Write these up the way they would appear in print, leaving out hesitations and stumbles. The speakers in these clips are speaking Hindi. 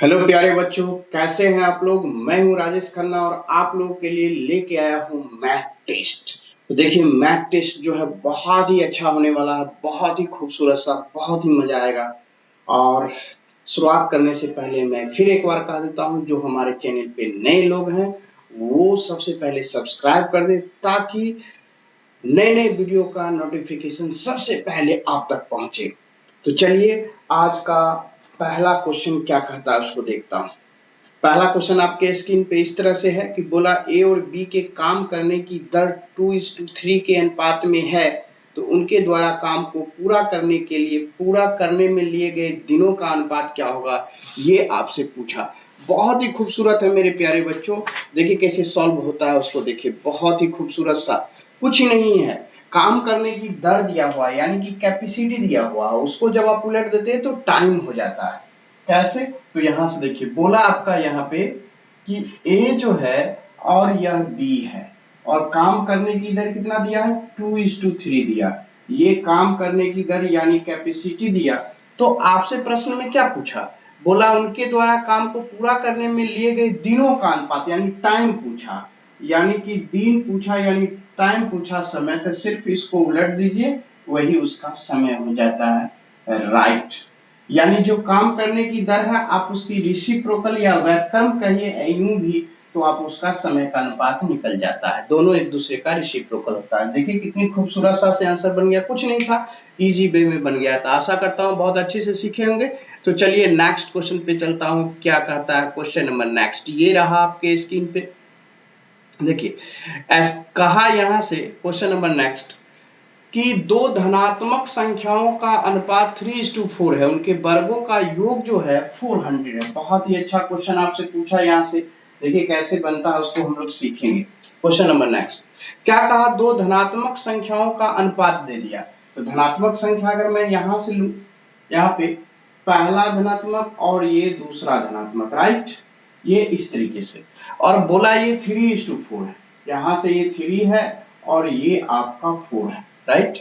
हेलो प्यारे बच्चों, कैसे हैं आप लोग। मैं हूं राजेश खन्ना और आप लोगों के लिए लेके आया हूं मैथ टेस्ट। तो देखिए, मैथ टेस्ट जो है बहुत ही अच्छा होने वाला है, बहुत ही खूबसूरत सा, बहुत ही मजा आएगा। और शुरुआत करने से पहले मैं फिर एक बार कह देता हूं, जो हमारे चैनल पे नए लोग हैं वो सबसे पहले सब्सक्राइब कर दें, ताकि नए नए वीडियो का नोटिफिकेशन सबसे पहले आप तक पहुंचे। तो चलिए, आज का पहला क्वेश्चन क्या कहता है उसको देखता हूं। पहला क्वेश्चन आपके स्क्रीन पे इस तरह से है कि बोला ए और बी के काम करने की दर 2:3 के अनुपात में है, तो उनके द्वारा काम को पूरा करने के लिए पूरा करने में लिए गए दिनों का अनुपात क्या होगा, ये आपसे पूछा। बहुत ही खूबसूरत है मेरे प्यारे बच्चों। देखिए कैसे सॉल्व होता है उसको, देखिए बहुत ही खूबसूरत सा। कुछ ही नहीं है, काम करने की दर दिया हुआ है, यानी कि कैपेसिटी दिया हुआ है, उसको जब आप उलट देते हैं तो टाइम हो जाता है। कैसे? तो यहां से देखिए, बोला आपका यहाँ पे कि ए जो है और यह बी है, और काम करने की दर कितना दिया है, 2:3 दिया। ये काम करने की दर यानी कैपेसिटी दिया। तो आपसे प्रश्न में क्या पूछा, बोला उनके द्वारा काम को पूरा करने में लिए गए दिनों का अनुपात, यानी टाइम पूछा, यानी कि दिन पूछा, यानी टाइम पूछा, समय। तो सिर्फ इसको उलट दीजिए, वही उसका समय हो जाता है। राइट। यानी जो काम करने की दर है, आप उसकी रेसिप्रोकल या व्युत्क्रम कहिए, यूं भी, तो आप उसका समय का अनुपात निकल जाता है। दोनों एक दूसरे का रेसिप्रोकल होता है। देखिए कितनी खूबसूरत सा से आंसर बन गया, कुछ नहीं था, इजी वे में बन गया था। आशा करता हूं बहुत अच्छे से सीखे होंगे। तो चलिए नेक्स्ट क्वेश्चन पे चलता हूं, क्या कहता है क्वेश्चन नंबर नेक्स्ट। ये रहा आपके स्क्रीन पे, देखिए कहा यहां से क्वेश्चन नंबर नेक्स्ट कि दो धनात्मक संख्याओं का अनुपात 3:4 है, उनके वर्गों का योग जो है 400 है। बहुत ही अच्छा क्वेश्चन आपसे पूछा यहाँ से। देखिए कैसे बनता है उसको हम लोग सीखेंगे। क्वेश्चन नंबर नेक्स्ट, क्या कहा, दो धनात्मक संख्याओं का अनुपात दे दिया। तो धनात्मक संख्या अगर मैं यहां से लू, यहाँ पे पहला धनात्मक और ये दूसरा धनात्मक, राइट, ये इस तरीके से, और बोला ये 3:4 है। यहां से ये 3 है और ये आपका 4 है, राइट।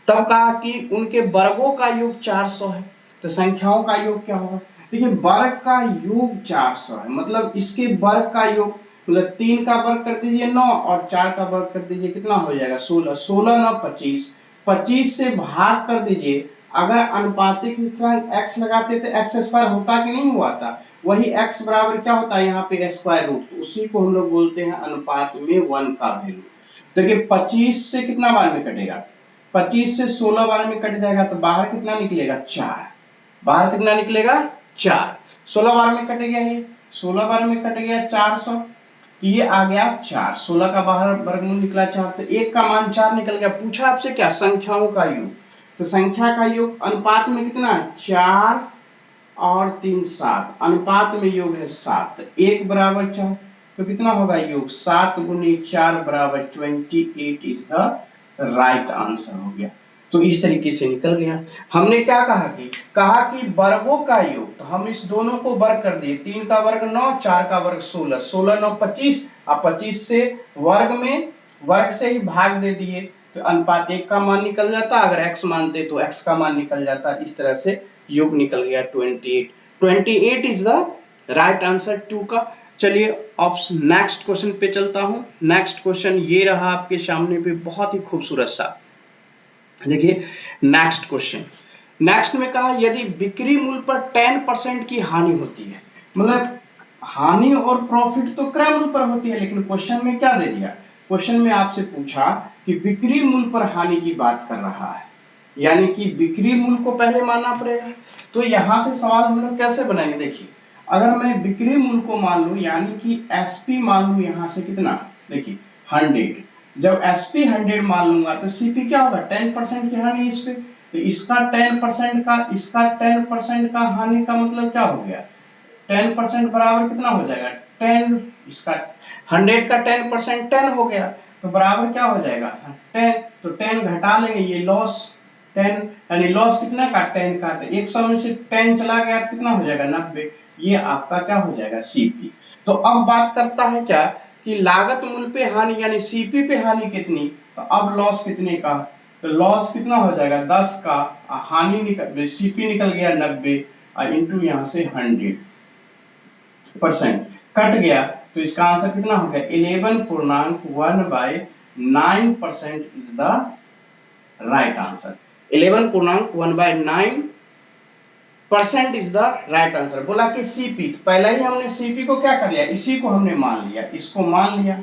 तब कहा कि उनके वर्गों का योग 400 है। तो संख्याओं का योग क्या होगा, देखिए वर्ग का योग 400 है, मतलब इसके वर्ग का योग, मतलब 3 का वर्ग कर दीजिए 9 और 4 का वर्ग कर दीजिए, कितना हो जाएगा 16, 16 9 25, 25 से भाग कर दीजिए। अगर अनुपातिक स्थिरांक x लगाते तो x स्क्वायर होता कि नहीं हुआ था, वही x बराबर क्या होता है यहाँ पे स्क्वायर रूट, तो उसी को हम लोग बोलते हैं अनुपात में 1 का वैल्यू। देखिए 25 से कितना बार में कटेगा, 25 से 16 बार में कट जाएगा, तो बाहर कितना निकलेगा 4, बाहर कितना निकलेगा 4, 16 बार में कट गया, ये 16 बार में कट गया 400, ये आ गया 4, 16 का बाहर वर्गमूल निकला 4, तो एक का मान 4 निकल गया। पूछा आपसे क्या, संख्याओं का योग। तो संख्या का योग अनुपात में कितना है, 4 और 3 7, अनुपात में योग है 7, 1 बराबर 4, तो कितना होगा योग, 7 गुनी 4 बराबर 28 इज द राइट आंसर हो गया। तो इस तरीके से निकल गया। हमने क्या कहा कि वर्गों का योग, तो हम इस दोनों को वर्ग कर दिए, 3 का वर्ग 9, 4 का वर्ग 16, 16 9 25, और 25 से वर्ग में वर्ग से ही भाग दे दिए, तो अनुपात 1 का मान निकल जाता, अगर x मानते तो x का मान निकल जाता। इस तरह से योग निकल गया 28, 28 इज द राइट आंसर 2 का। चलिए ऑप्शन नेक्स्ट क्वेश्चन पे चलता हूं। नेक्स्ट क्वेश्चन ये रहा आपके सामने पे, बहुत ही खूबसूरत सा। देखिए नेक्स्ट क्वेश्चन, नेक्स्ट में कहा यदि बिक्री मूल्य पर 10% की हानि होती है, मतलब हानि और प्रॉफिट तो क्रय मूल्य पर होती है, लेकिन क्वेश्चन में क्या दे दिया, क्वेश्चन में आपसे पूछा कि बिक्री मूल्य पर हानि की बात कर रहा है, यानी कि बिक्री मूल्य को पहले मानना पड़ेगा। तो यहां से सवाल हम लोग कैसे बनाएंगे, देखिए अगर मैं बिक्री मूल्य को मान लूं, यानी कि एसपी मान लूं, यहां से कितना, देखिए 100, जब एसपी 100 मान लूंगा तो सीपी क्या होगा, 10% की हानि इस पे, तो इसका 10% का, इसका 10% का हानि का मतलब क्या हो गया, 10% बराबर कितना हो जाएगा 10, इसका 100 का 10% 10 हो गया, तो बराबर क्या हो जाएगा 10, तो 10 घटा लेंगे, ये लॉस 10, यानी लॉस कितना का 10 का, तो 100 में से 10 चला गया तो कितना हो जाएगा 90, ये आपका क्या हो जाएगा सीपी। तो अब बात करता है क्या कि लागत मूल्य पे हानि, यानी सीपी पे हानि कितनी, तो अब लॉस कितने का, तो लॉस कितना हो जाएगा 10 का, हानि निकल, सीपी निकल गया 90, और इंटू यहाँ से 100, परसेंट कट गया तो इसका आंसर कितना हो गया 11.1/9% is the right answer. 11.1/9% is the right answer. बोला कि सीपी, तो पहले ही हमने सीपी को क्या कर लिया, इसी को हमने मान लिया, इसको मान लिया,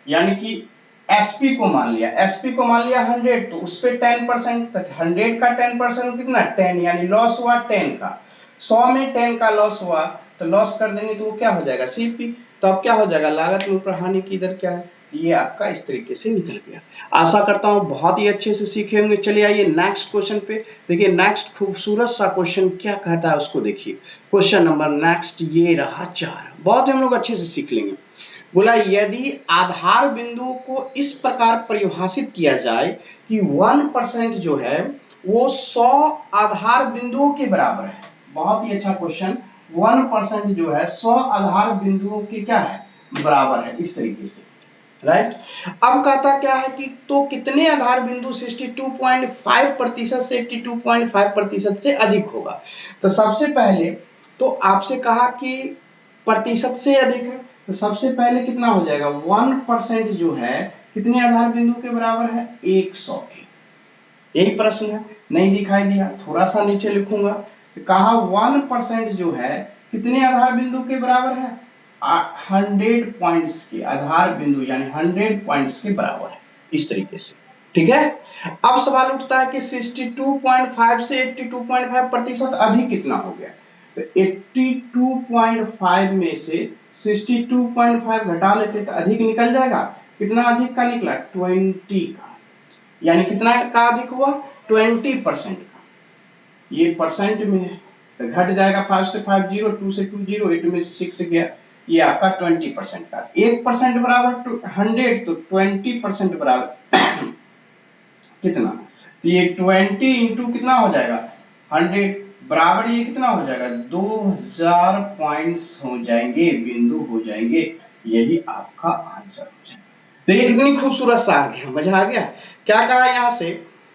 यानी कि एसपी को मान लिया, एसपी को मान लिया 100, तो उस पे 10%, तो 100 का 10% कितना 10, यानी लॉस हुआ 10 का। 100 में 10 का लॉस हुआ तो लॉस कर देंगे तो वो क्या हो जाएगा सीपी। तो अब क्या हो जाएगा, लागत में ऊपर हानि की दर क्या है, ये आपका इस तरीके से निकल गया। आशा करता हूं बहुत ही अच्छे से सीखे होंगे। चलिए आइए नेक्स्ट क्वेश्चन पे। देखिए नेक्स्ट खूबसूरत सा क्वेश्चन क्या कहता है उसको देखिए। क्वेश्चन नंबर नेक्स्ट ये रहा 4, बहुत हम लोग अच्छे से सीख लेंगे। बोला यदि आधार बिंदु को इस प्रकार परिभाषित किया जाए कि 1% जो है वो 100 आधार बिंदुओं के बराबर है। बहुत ही अच्छा क्वेश्चन। 1% जो है 100 आधार बिंदुओं के क्या है, बराबर है, इस तरीके से, राइट। अब कहता क्या है कि तो कितने आधार बिंदु 62.5% से 82.5% से अधिक होगा। तो सबसे पहले तो आपसे कहा कि प्रतिशत से अधिक है, तो सबसे पहले कितना हो जाएगा 1% जो है कितने आधार बिंदु के बराबर है 100 के। यही प्रश्न है, नहीं दिखाई दिया, थोड़ा सा नीचे लिखूंगा। तो कहा 1% जो है कितने आधार बिंदु के बराबर है 100 पॉइंट्स के, आधार बिंदु यानी 100 पॉइंट्स के बराबर है, इस तरीके से, ठीक है। अब सवाल उठता है कि 62.5 से 82.5% अधिक कितना हो गया। तो 82.5 में से 62.5 घटा लेते तो अधिक निकल जाएगा। कितना अधिक का निकला 20 का, यानी कितना का अधिक हुआ 20% का। ये परसेंट में है तो घट जाएगा 5 से 5 0, 2 से 2 0, 8 में से 6 गया, ये आपका 20% का। 1% बराबर 100, तो 20% बराबर कितना, तो ये 20 इंटू कितना हो जाएगा 100 बराबर ये कितना हो जाएगा 2000 पॉइंट्स हो जाएंगे, बिंदु हो जाएंगे। यही आपका आंसर हो जाएगा। देखिए कितनी खूबसूरत सा आ गया, मजा आ गया। क्या कहा यहाँ से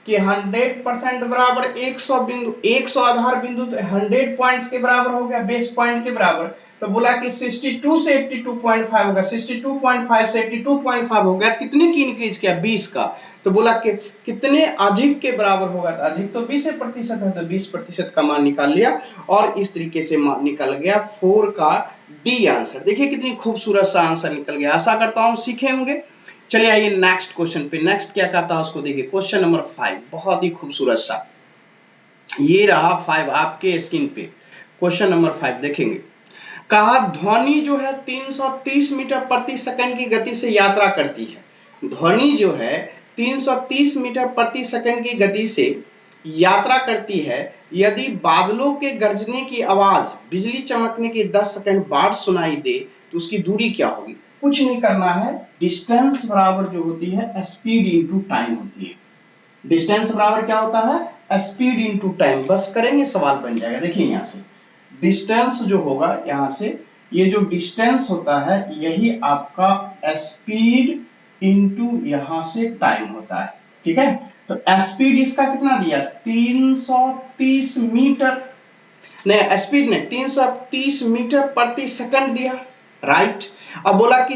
कि 100% बराबर 100 बिंदु, 100 आधार बिंदु तो 100 पॉइंट्स के बराबर हो गया, बेस पॉइंट के बराबर। तो बोला कि 62 से 82.5 होगा, 62.5 से 82.5 हो गया, कितने की इंक्रीज किया 20 का। तो बोला कि कितने अधिक के बराबर होगा, तो अधिक तो 20% है, तो 20% का मान निकाल लिया और इस तरीके से निकल गया 4 का डी आंसर। देखिए कितनी खूबसूरत सा आंसर निकल गया। आशा करता हूं सीखे होंगे। चलिए आइए नेक्स्ट क्वेश्चन पे। नेक्स्ट क्या कहता है उसको देखिए। क्वेश्चन नंबर 5 बहुत ही खूबसूरत सा, ये रहा 5 आपके स्क्रीन पे। क्वेश्चन नंबर 5 देखेंगे। कहा ध्वनि जो है 330 मीटर प्रति सेकंड की गति से यात्रा करती है। ध्वनि जो है 330 मीटर प्रति सेकंड की गति से यात्रा करती है। यदि बादलों के गरजने की आवाज बिजली चमकने के 10 सेकंड बाद सुनाई दे तो उसकी दूरी क्या होगी। कुछ नहीं करना है, डिस्टेंस बराबर जो होती है स्पीड इंटू टाइम होती है। डिस्टेंस बराबर क्या होता है स्पीड इंटू टाइम, बस करेंगे सवाल बन जाएगा। देखिए यहाँ से डिस्टेंस जो होगा, यहाँ से ये जो डिस्टेंस होता है यही आपका स्पीड इंटू यहाँ से टाइम होता है, ठीक है। तो स्पीड इसका कितना दिया 330 मीटर, नहीं स्पीड ने 330 मीटर प्रति सेकंड दिया, राइट। अब बोला कि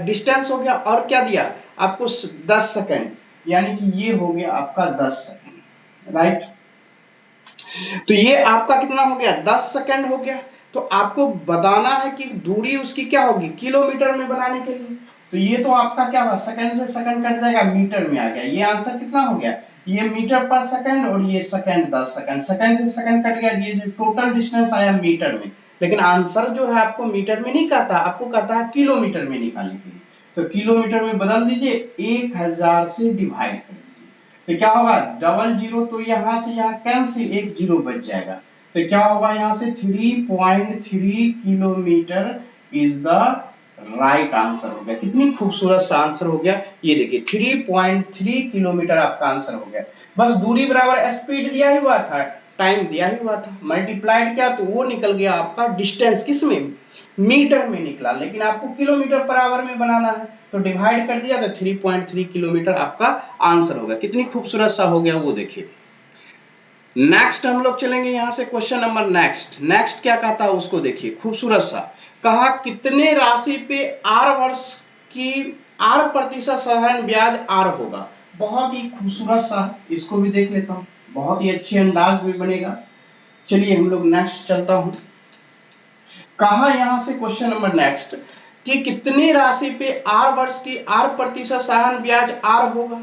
डिस्टेंस हो गया और क्या दिया आपको 10 सेकंड, यानी कि ये हो गया आपका 10 सेकंड, राइट। तो ये आपका कितना हो गया 10 सेकंड हो गया। तो आपको बताना है कि दूरी उसकी क्या होगी किलोमीटर में बनाने के लिए। तो ये तो आपका क्या हुआ सेकंड से सेकंड कट जाएगा, मीटर में आ गया। ये आंसर कितना हो गया, ये मीटर पर सेकंड और ये सेकंड 10 सेकंड, सेकंड से सेकंड कट गया, ये जो टोटल डिस्टेंस आया मीटर में। लेकिन आंसर जो है आपको मीटर में नहीं कहता, आपको कहता है किलोमीटर में निकालने के लिए। तो किलोमीटर में बदल दीजिए, 1000 से डिवाइड कर तो क्या होगा डबल जीरो, तो यहां से यहां कैंसिल, एक जीरो बच जाएगा। तो क्या होगा यहां से 3.3 kilometre is the right answer हो गया। कितनी खूबसूरत सा आंसर हो गया। ये देखिए 3.3 किलोमीटर आपका आंसर हो गया। बस दूरी बराबर स्पीड दिया ही हुआ था, टाइम दिया ही हुआ था, मल्टीप्लाइड किया तो वो निकल गया आपका डिस्टेंस, किसमें मीटर में निकला। लेकिन आपको किलोमीटर पर आवर में बनाना है तो डिवाइड कर दिया तो 3.3 किलोमीटर आपका आंसर होगा। कितनी खूबसूरत सा हो गया वो देखिए। नेक्स्ट हम लोग चलेंगे यहां से क्वेश्चन नंबर नेक्स्ट। नेक्स्ट क्या कहता है उसको देखिए, खूबसूरत सा कहा कितने राशि पे आर वर्ष की 8% साधारण ब्याज आर होगा। बहुत ही खूबसूरत सा, इसको भी देख लेता हूं, बहुत ही अच्छे अंदाज में बनेगा। चलिए हम लोग नेक्स्ट चलता हूं। कहा यहां से क्वेश्चन नंबर नेक्स्ट कि कितने राशि पे आर वर्ष की 8% साधारण ब्याज आर होगा।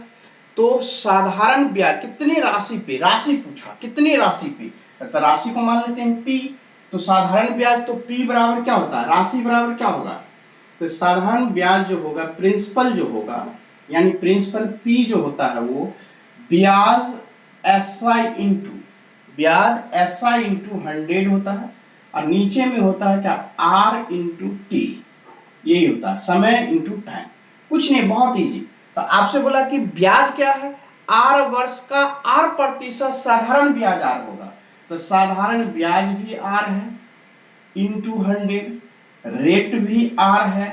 तो साधारण ब्याज कितने राशि पे, राशि पूछा कितने राशि पे, तो राशि को मान लेते हैं पी। तो साधारण ब्याज तो पी बराबर क्या होता है, राशि बराबर क्या होगा, तो साधारण ब्याज जो होगा प्रिंसिपल जो होगा, यानी प्रिंसिपल पी जो होता है वो ब्याज एस आई इंटू, ब्याज एस आई इंटू 100 होता है, और नीचे में होता है क्या आर इंटू टी, यही होता है समय इंटू टाइम। कुछ नहीं, बहुत इजी। तो आपसे बोला कि ब्याज क्या है, आर वर्ष का 8% साधारण ब्याज आर होगा, तो साधारण ब्याज भी आर है इंटू 100, रेट भी आर है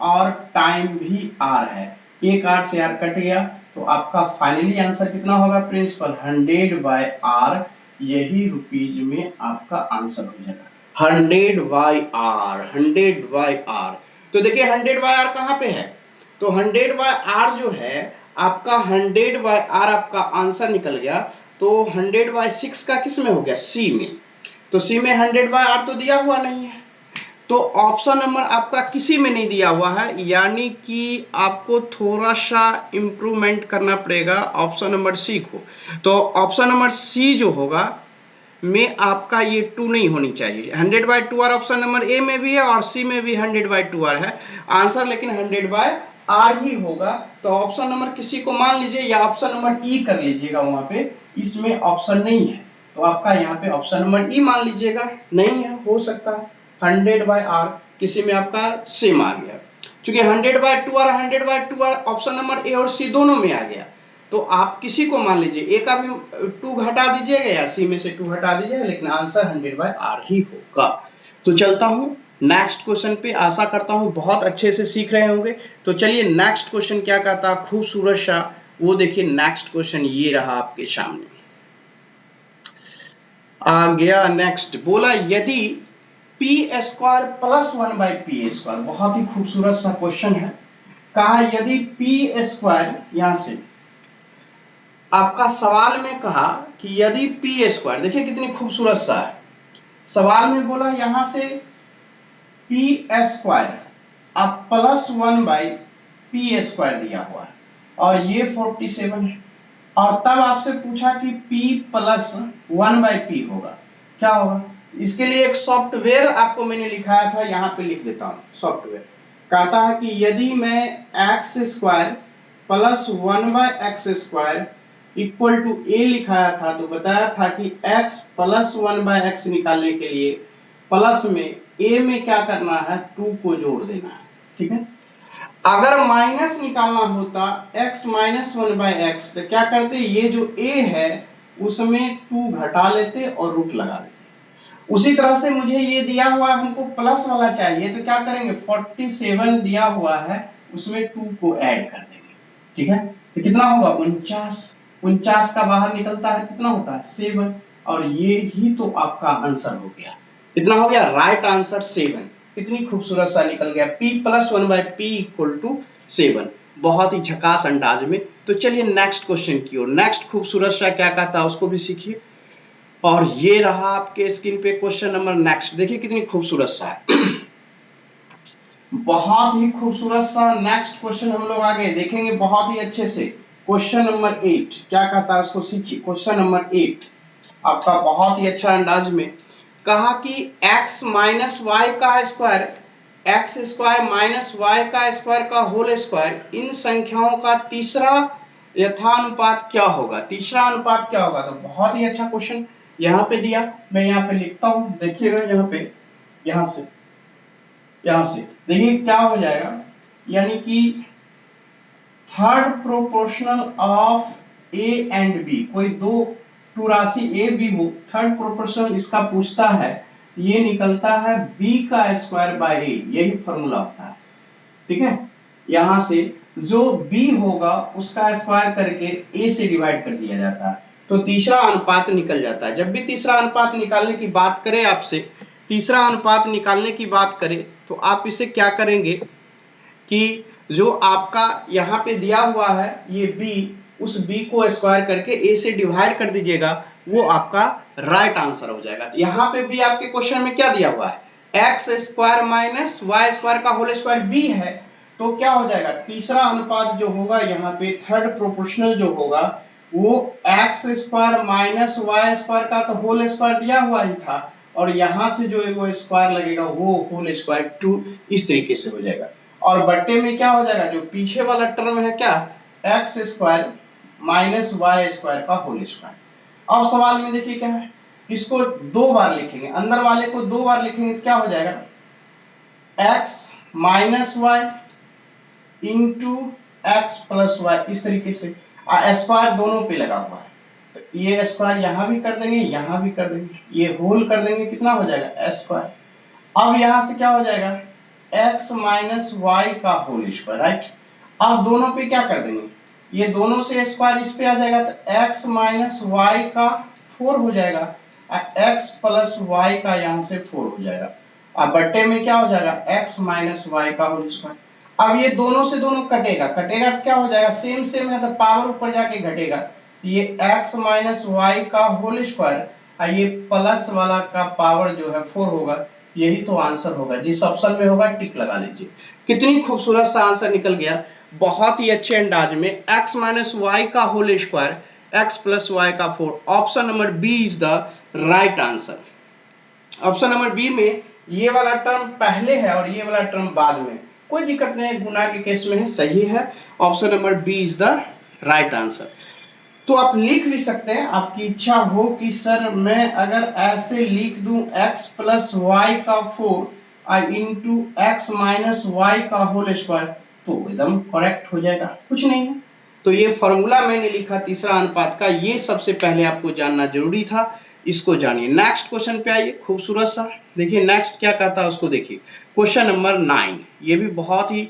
और टाइम भी आर है। एक आर से आर कट गया, तो आपका फाइनली आंसर कितना होगा प्रिंसिपल 100 बाय आर, यही रुपीज में आपका आंसर हो जाएगा 100 बाय आर, 100 बाय आर। तो देखिए 100 बाय आर कहां पे है, तो 100 बाय आर जो है आपका 100 बाय आर आपका आंसर निकल गया। तो 100 बाय 6 का किस में हो गया, सी में। तो सी में 100 बाय आर तो दिया हुआ नहीं है, तो ऑप्शन नंबर आपका किसी में नहीं दिया हुआ है, यानी कि आपको थोड़ा सा इंप्रूवमेंट करना पड़ेगा ऑप्शन नंबर सी को। तो ऑप्शन नंबर सी जो होगा में आपका ये 2 नहीं होनी चाहिए। 100 by 2 R option number A में भी है और सी में भी 100 बाय 2 आर है आंसर, लेकिन 100 बाय आर ही होगा। तो ऑप्शन नंबर किसी को मान लीजिए या ऑप्शन नंबर ई कर लीजिएगा, वहां पे इसमें ऑप्शन नहीं है, तो आपका यहाँ पे ऑप्शन नंबर ई मान लीजिएगा, नहीं है, हो सकता है 100 बाय आर किसी में आपका सेम आ गया। चूंकि 100 by 2 R 100 by 2 R option number A और सी दोनों में आ गया, तो आप किसी को मान लीजिए, ए का भी 2 घटा दीजिएगा या सी में से 2 हटा दीजिएगा, लेकिन आंसर 100 बाय आर ही होगा। तो चलता हूं नेक्स्ट क्वेश्चन पे, आशा करता हूं बहुत अच्छे से सीख रहे होंगे। तो चलिए नेक्स्ट क्वेश्चन क्या कहता है खूबसूरत सा, वो देखिए नेक्स्ट क्वेश्चन ये रहा आपके सामने आ गया। नेक्स्ट बोला यदि P square plus 1 by P square, बहुत ही खूबसूरत सा क्वेश्चन है। कहा यदि पी स्क्वायर, यहां से आपका सवाल में कहा कि यदि पी स्क्वायर, देखिए कितनी खूबसूरत सा है, सवाल में बोला यहां से पी स्क्वायर अब प्लस 1 बाई पी स्क्वायर दिया हुआ है और ये 47 है, और तब आपसे पूछा कि p प्लस 1 बाई पी होगा, क्या होगा। इसके लिए एक सॉफ्टवेयर आपको मैंने लिखाया था, यहां पे लिख देता हूं। सॉफ्टवेयर कहता है कि यदि मैं x square plus 1 by x square equal to a लिखाया था, तो बताया था कि x प्लस 1 बाई एक्स निकालने के लिए प्लस में a में क्या करना है, 2 को जोड़ देना है, ठीक है। अगर माइनस निकालना होता x माइनस 1 बाई एक्स, तो क्या करते, ये जो a है उसमें 2 घटा लेते और रूट लगा देते। उसी तरह से मुझे ये दिया हुआ हमको प्लस वाला चाहिए, तो क्या करेंगे 47 दिया हुआ है उसमें 2 को ऐड कर देंगे, ठीक है। तो कितना होगा 49, 49 का बाहर निकलता है कितना होता है 7, और ये ही तो आपका आंसर हो गया। कितना हो गया, राइट आंसर 7। इतनी खूबसूरत सा निकल गया p plus 1 by P equal to 7, बहुत ही झकास अंदाज में। तो चलिए नेक्स्ट क्वेश्चन की ओर, नेक्स्ट खूबसूरत सा क्या कहता है उसको भी सीखिए। और ये रहा आपके स्क्रीन पे क्वेश्चन नंबर नेक्स्ट, देखिए कितनी खूबसूरत सा है बहुत ही खूबसूरत सा। नेक्स्ट क्वेश्चन हम लोग आगे देखेंगे बहुत ही अच्छे से। क्वेश्चन नंबर 8 क्या कहता है उसको सीखिए। क्वेश्चन नंबर 8 आपका बहुत ही अच्छा अंदाज में कहा कि x माइनस वाई का square, X square minus Y का स्क्वायर का होल स्क्वायर, इन संख्याओं का तीसरा यथानुपात क्या होगा। तीसरा अनुपात क्या होगा, तो बहुत ही अच्छा क्वेश्चन यहाँ पे दिया, मैं यहाँ पे लिखता हूं, देखिएगा यहाँ पे, यहाँ से देखिए क्या हो जाएगा, यानी कि third proportional of A and B, कोई टू राशि ए बी हो, थर्ड प्रोपोर्शनल इसका पूछता है, ये निकलता है बी का स्क्वायर बाय ए, यही फॉर्मूला होता है, ठीक है। यहां से जो बी होगा उसका स्क्वायर करके ए से डिवाइड कर दिया जाता है, तो तीसरा अनुपात निकल जाता है। जब भी तीसरा अनुपात निकालने की बात करें आपसे, तीसरा अनुपात निकालने की बात करें तो आप इसे क्या करेंगे कि जो आपका यहाँ पे दिया हुआ है ये b, उस b को स्क्वायर करके a से डिवाइड कर दीजिएगा, वो आपका राइट आंसर हो जाएगा। यहाँ पे भी आपके क्वेश्चन में क्या दिया हुआ है, X square minus Y square का होल स्क्वायर b है, तो क्या हो जाएगा, तीसरा अनुपात जो होगा यहाँ पे थर्ड प्रोपोर्शनल जो होगा वो X square minus Y square का तो होल स्क्वायर दिया हुआ ही था, और यहाँ से जो है वो स्क्वायर लगेगा वो होल स्क्वायर 2, इस तरीके से हो जाएगा। और बट्टे में क्या हो जाएगा, जो पीछे वाला टर्म है क्या, X square minus Y square का होल स्क्वायर। अब सवाल में देखिए क्या है, इसको दो बार लिखेंगे, अंदर वाले को दो बार लिखेंगे तो क्या हो जाएगा, X minus Y into X plus Y, इस तरीके से स्क्वायर दोनों पे लगा हुआ है, तो ये स्क्वायर यहां भी कर देंगे, यहां भी कर देंगे, ये होल कर देंगे, कितना हो जाएगा स्क्वायर। अब यहां से क्या हो जाएगा, x माइनस वाई का होल स्क्वायर, राइट। अब दोनों पे क्या कर देंगे, ये दोनों से स्क्वायर इस पे आ जाएगा, तो x माइनस वाई का 4 हो जाएगा, x प्लस वाई का यहाँ से 4 हो जाएगा। अब बट्टे में क्या हो जाएगा, x माइनस वाई का होल स्क्वायर। अब ये दोनों से दोनों कटेगा, कटेगा तो क्या हो जाएगा, सेम सेम है तो पावर ऊपर जाके घटेगा, ये x माइनस वाई का होल स्क्वायर और ये प्लस वाला का पावर जो है 4 होगा, यही तो आंसर होगा। जिस ऑप्शन में होगा टिक लगा लीजिए। कितनी खूबसूरत सा आंसर निकल गया, बहुत ही अच्छे अंदाज में, x माइनस वाई का whole square x plus Y का 4। Option number B is the right answer. Option number B में ये वाला टर्म पहले है और ये वाला टर्म बाद में, कोई दिक्कत नहीं है, गुना के केस में है, सही है। Option number B is the right answer. तो आप लिख भी सकते हैं, आपकी इच्छा हो कि सर मैं अगर ऐसे लिख दूं x प्लस वाई का 4 इंटू एक्स माइनस वाई का होल स्क्वायर, तो एकदम करेक्ट हो जाएगा, कुछ नहीं है। तो ये फॉर्मूला मैंने लिखा तीसरा अनुपात का, ये सबसे पहले आपको जानना जरूरी था, इसको जानिए। नेक्स्ट क्वेश्चन पे आइए, खूबसूरत सा देखिए नेक्स्ट क्या कहता है उसको देखिए। क्वेश्चन नंबर 9, ये भी बहुत ही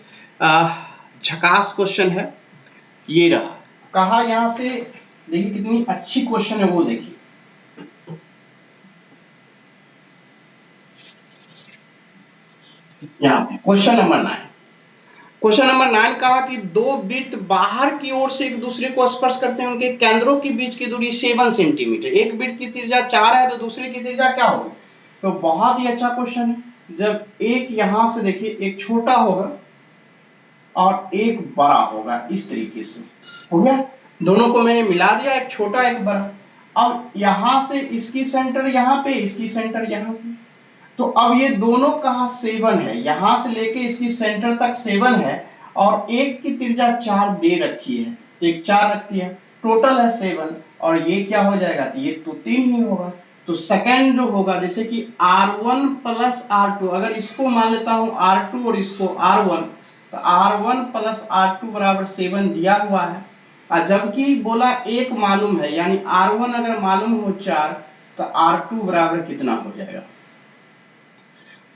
झकास क्वेश्चन है, ये रहा। कहा यहां से देखिए कितनी अच्छी क्वेश्चन है वो देखिए, यहाँ पे क्वेश्चन नंबर 9। क्वेश्चन नंबर 9 कहा कि दो वृत्त बाहर की ओर से एक दूसरे को स्पर्श करते हैं, उनके केंद्रों के बीच की दूरी 7 सेंटीमीटर, एक वृत्त की त्रिज्या 4 है तो दूसरे की त्रिज्या क्या होगी। तो बहुत ही अच्छा क्वेश्चन है। जब एक यहां से देखिए एक छोटा होगा और एक बड़ा होगा, इस तरीके से हो गया, दोनों को मैंने मिला दिया, एक छोटा एक बड़ा। अब यहां से इसकी सेंटर यहाँ पे, इसकी सेंटर यहाँ पे, तो अब ये दोनों कहा 7 है, यहां से लेके इसकी सेंटर तक 7 है और एक की त्रिज्या 4 दे रखी है, एक 4 रखती है, टोटल है 7, और ये क्या हो जाएगा, ये तो 3 ही होगा। तो सेकंड जो होगा, जैसे कि R1 प्लस R2, अगर इसको मान लेता हूं R2 और इसको R1, तो R1 प्लस R2 बराबर 7 दिया हुआ है, और जबकि बोला एक मालूम है, यानी R1 अगर मालूम हो 4 तो R2 बराबर कितना हो जाएगा।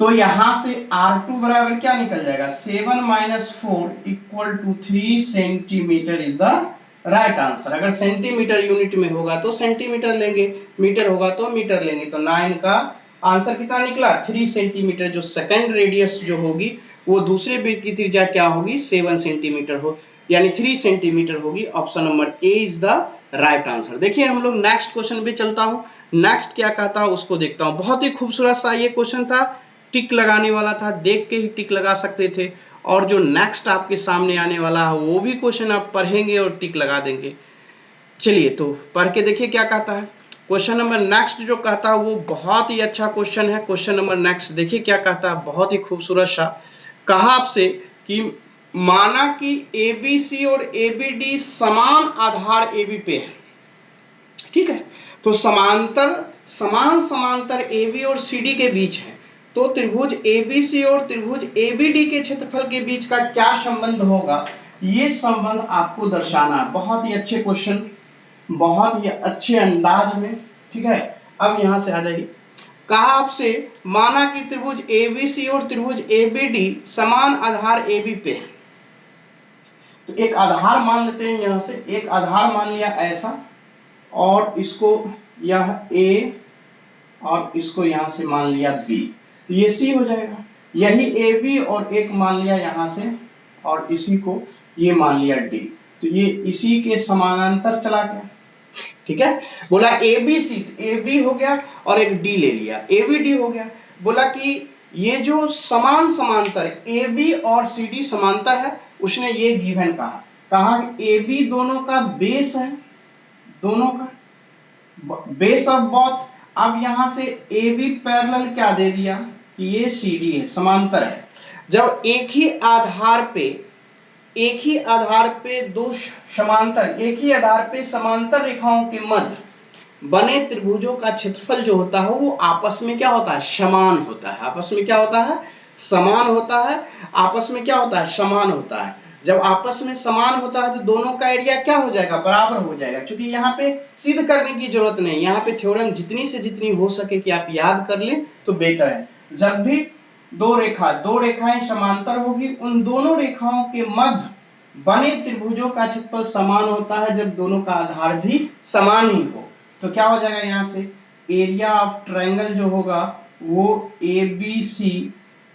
तो यहां से R2 बराबर क्या निकल जाएगा, 7 minus 4 equal to 3 centimetre is the right answer. अगर सेंटीमीटर यूनिट में होगा तो सेंटीमीटर लेंगे, मीटर होगा तो मीटर लेंगे। तो 9 का आंसर कितना निकला, 3 सेंटीमीटर। जो सेकंड रेडियस जो होगी वो दूसरे वृत्त की त्रिज्या क्या होगी, 7 सेंटीमीटर हो, यानी 3 सेंटीमीटर होगी। Option number A is the right answer. देखिए हम लोग नेक्स्ट क्वेश्चन पे चलता हूं, नेक्स्ट क्या कहता है उसको देखता हूं। बहुत ही खूबसूरत सा ये क्वेश्चन था, टिक लगाने वाला था, देख के ही टिक लगा सकते थे, और जो नेक्स्ट आपके सामने आने वाला है वो भी क्वेश्चन आप पढ़ेंगे और टिक लगा देंगे। चलिए तो पढ़ के देखिए क्या कहता है। क्वेश्चन नंबर नेक्स्ट जो कहता है वो बहुत ही अच्छा क्वेश्चन है। क्वेश्चन नंबर नेक्स्ट देखिए क्या कहता है, बहुत ही खूबसूरत सा। कहा आपसे कि माना कि एबीसी और एबीडी समान आधार एबी पे है, ठीक है, तो समान समांतर एबी और सीडी के बीच है, तो त्रिभुज एबीसी और त्रिभुज एबीडी के क्षेत्रफल के बीच का क्या संबंध होगा, ये संबंध आपको दर्शाना है। बहुत ही अच्छे क्वेश्चन, बहुत ही अच्छे अंदाज में, ठीक है। अब यहां से आ जाइए, कहा आपसे माना कि त्रिभुज एबीसी और त्रिभुज एबीडी समान आधार एबी पे है, तो एक आधार मान लेते हैं, यहां से एक आधार मान लिया ऐसा, और इसको यह ए और इसको यहां से मान लिया बी, तो ये सी हो जाएगा। यही ए बी और एक मान लिया यहां से और इसी को ये मान लिया डी, तो ये इसी के समानांतर चला गया। ठीक है, बोला ए बी सी, ए बी हो गया और एक डी ले लिया, ए बी डी हो गया। बोला कि ये जो समांतर ए बी और सी डी समांतर है, उसने ये गिवन कहा ए बी दोनों का बेस है, दोनों का बेस ऑफ बोथ। अब यहां से ए बी पैरेलल क्या दे दिया कि ये सी डी है, समांतर है। जब एक ही आधार पे दो समांतर, एक ही आधार पे समांतर रेखाओं के मध्य बने त्रिभुजों का क्षेत्रफल जो होता है वो आपस में क्या होता है, समान होता है। आपस में क्या होता है, समान होता है। आपस में क्या होता है, समान होता है। जब आपस में समान होता है तो दोनों का एरिया क्या हो जाएगा, बराबर हो जाएगा। क्योंकि यहाँ पे सिद्ध करने की जरूरत नहीं, यहाँ पे थ्योरम जितनी से जितनी हो सके कि आप याद कर लें तो बेटर है। जब भी दो रेखाएं समांतर होगी, उन दोनों रेखाओं के मध्य बने त्रिभुजों का क्षेत्रफल समान होता है जब दोनों का आधार भी समान ही हो। तो क्या हो जाएगा, यहाँ से एरिया ऑफ ट्रायंगल जो होगा वो ए बी सी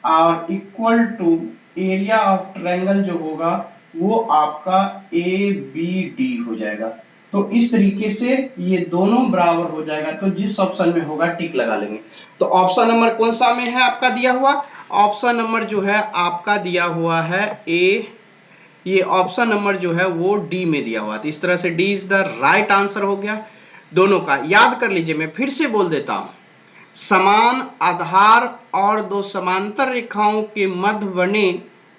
और equal to area of triangle जो होगा वो आपका ए बी डी हो जाएगा। तो इस तरीके से ये दोनों बराबर हो जाएगा। तो जिस ऑप्शन में होगा टिक लगा लेंगे। तो ऑप्शन नंबर कौन सा में है आपका दिया हुआ, ऑप्शन नंबर जो है आपका दिया हुआ है ए, ये ऑप्शन नंबर जो है वो डी में दिया हुआ। तो इस तरह से D is the right answer हो गया दोनों का। याद कर लीजिए, मैं फिर से बोल देता हूं, समान आधार और दो समांतर रेखाओं के मध्य बने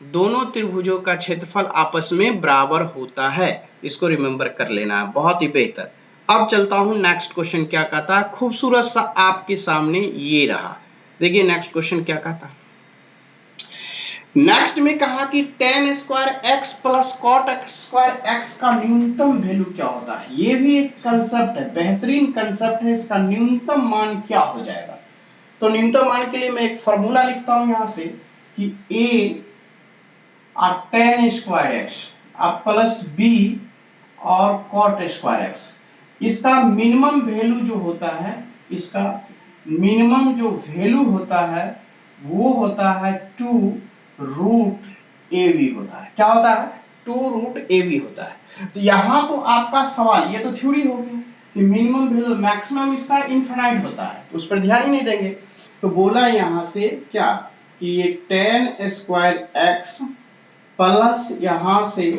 दोनों त्रिभुजों का क्षेत्रफल आपस में बराबर होता है। इसको रिमेंबर कर लेना है, बहुत ही बेहतर। अब चलता हूं नेक्स्ट क्वेश्चन क्या कहता है, खूबसूरत सा आपके सामने ये रहा। देखिए नेक्स्ट क्वेश्चन क्या कहता है। नेक्स्ट में कहा कि tan square X plus cot square X का न्यूनतम वैल्यू क्या होता है। ये भी एक कंसेप्ट है, बेहतरीन कंसेप्ट है। इसका न्यूनतम मान क्या हो जाएगा। तो न्यूनतम मान के लिए मैं एक फॉर्मूला लिखता हूं यहां से कि a और tan स्क्वायर एक्स और प्लस b और कॉट स्क्वायर एक्स, इसका मिनिमम वैल्यू जो होता है, इसका मिनिमम जो वैल्यू होता है वो होता है 2 रूट ए बी होता है। क्या होता है, 2 रूट ए बी होता है। तो यहां तो आपका सवाल, ये तो थ्योरी हो गया कि मिनिमम वैल्यू मैक्सिमम इसका इनफिनाइट होता है, तो उस पर ध्यान ही नहीं देंगे। तो बोला यहां से क्या कि ये tan स्क्वायर एक्स प्लस यहां से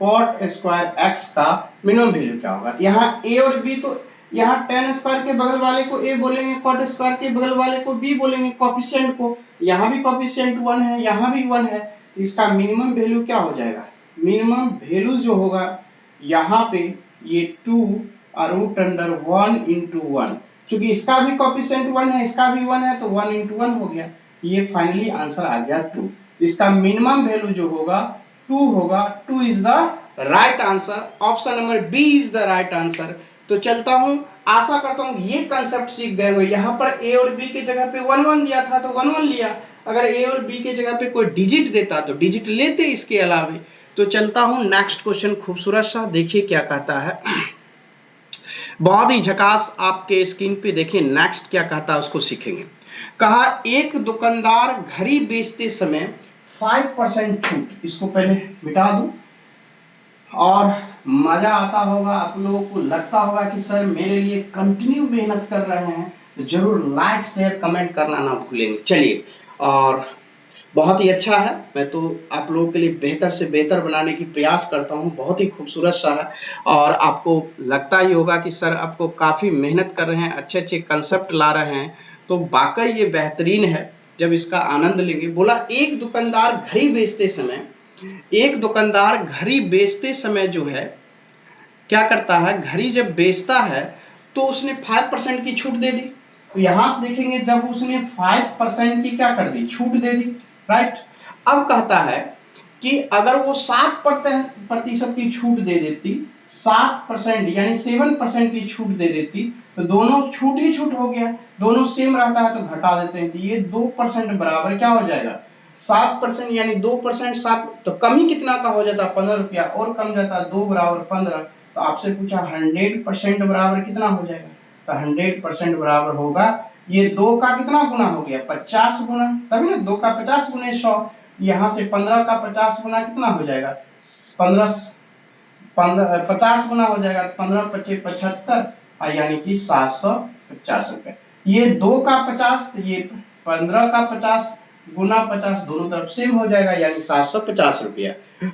कॉट स्क्वायर एक्स का मिनिमम वैल्यू क्या होगा। यहाँ ए और बी, तो यहाँ tan स्क्वायर के बगल वाले को a बोलेंगे, कॉट स्क्वायर के बगल वाले को b बोलेंगे, कोएफिशिएंट को। यहाँ भी कोएफिशिएंट 1 है, यहाँ भी 1 है। इसका मिनिमम वैल्यू क्या हो जाएगा, मिनिमम वैल्यू जो होगा यहाँ पे ये 2 रूट अंडर 1 इंटू 1, क्योंकि इसका भी कोएफिशिएंट 1 है, इसका भी 1 है, तो 1 इंटू 1 हो गया। ये फाइनली आंसर आ गया 2। इसका मिनिमम वैल्यू जो होगा 2 होगा। 2 is the right answer. Option number B is the right answer. तो चलता हूं, आशा करता हूं ये कंसेप्ट सीख गए हो। यहाँ पर ए और बी की जगह पे 1 1 दिया था तो 1 1 लिया, अगर ए और बी की जगह पे कोई डिजिट देता तो डिजिट लेते इसके अलावे। तो चलता हूं नेक्स्ट क्वेश्चन, खूबसूरत सा देखिए क्या कहता है, बहुत ही झकास। आपके स्क्रीन पे देखिए नेक्स्ट क्या कहता है, उसको सीखेंगे। कहा एक दुकानदार घड़ी बेचते समय 5% छूट, इसको पहले मिटा दूं, और मजा आता होगा आप लोगों को, लगता होगा कि सर मेरे लिए कंटिन्यू मेहनत कर रहे हैं, तो जरूर लाइक शेयर कमेंट करना ना भूलेंगे। चलिए, और बहुत ही अच्छा है, मैं तो आप लोगों के लिए बेहतर से बेहतर बनाने की प्रयास करता हूं। बहुत ही खूबसूरत सा है और आपको लगता ही होगा कि सर आपको काफी मेहनत कर रहे हैं, अच्छे अच्छे कंसेप्ट ला रहे हैं, तो वाकई ये बेहतरीन है जब इसका आनंद लेंगे। बोला एक दुकानदार घड़ी बेचते समय जो है क्या करता है, घड़ी जब बेचता है तो उसने 5% की छूट दे दी। तो यहां से देखेंगे जब उसने 5% की क्या कर दी, छूट दे दी, राइट। अब कहता है कि अगर वो 7% की छूट दे देती, 7% यानी 7% की छूट दे देती, तो दोनों छूट ही छूट हो गया, दोनों सेम रहता है तो घटा देते हैं। तो ये 2% बराबर क्या हो जाएगा, 7% यानी 2%, 7 तो कमी कितना का हो जाता है, 15 रुपया, और कम जाता है 2 बराबर 15, तो आपसे पूछा 100% बराबर कितना हो जाएगा, तो 100% बराबर होगा ये 2 का कितना गुना हो गया 50 गुना, तभी ना 2 का 50 गुने 100, यहाँ से 15 का 50 गुना कितना हो जाएगा 50 गुना हो जाएगा, 15 पच्चीस 75 यानी कि 750 रुपए। ये 2 का 50, ये 15 का 50 गुना 50 दोनों तरफ सेम हो जाएगा यानी 750 रुपया।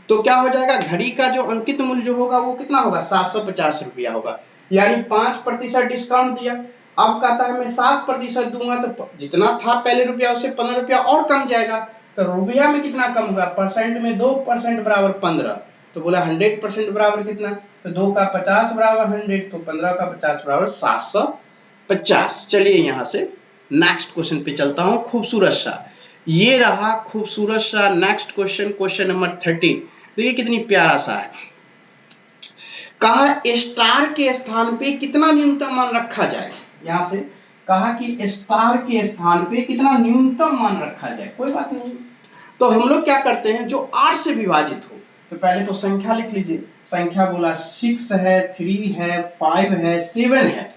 तो क्या हो जाएगा, घड़ी का जो अंकित मूल्य जो होगा वो कितना होगा 750 रुपया होगा, यानी 5% डिस्काउंट दिया। अब कहता है मैं 7% दूंगा, तो जितना था पहले रुपया उससे 15 रुपया और कम जाएगा, तो रुपया में कितना कम होगा, परसेंट में 2% बराबर 15, तो बोला 100% बराबर कितना, तो 2 का 50 बराबर 100, तो 15 का 50 बराबर 750। चलिए यहां से नेक्स्ट क्वेश्चन पे चलता हूं, खूबसूरत सा, ये रहा खूबसूरत सा नेक्स्ट क्वेश्चन, क्वेश्चन नंबर 13। देखिए कितनी प्यारा सा है, कहा स्टार के स्थान पे कितना न्यूनतम मान रखा जाए, यहां से कहा कि स्टार के स्थान पे कितना न्यूनतम मान रखा जाए, कोई बात नहीं। तो हम लोग क्या करते हैं, जो 8 से विभाजित हो, तो पहले तो संख्या लिख लीजिए, संख्या बोला 6 है, 3 है, 5 है, 7 है,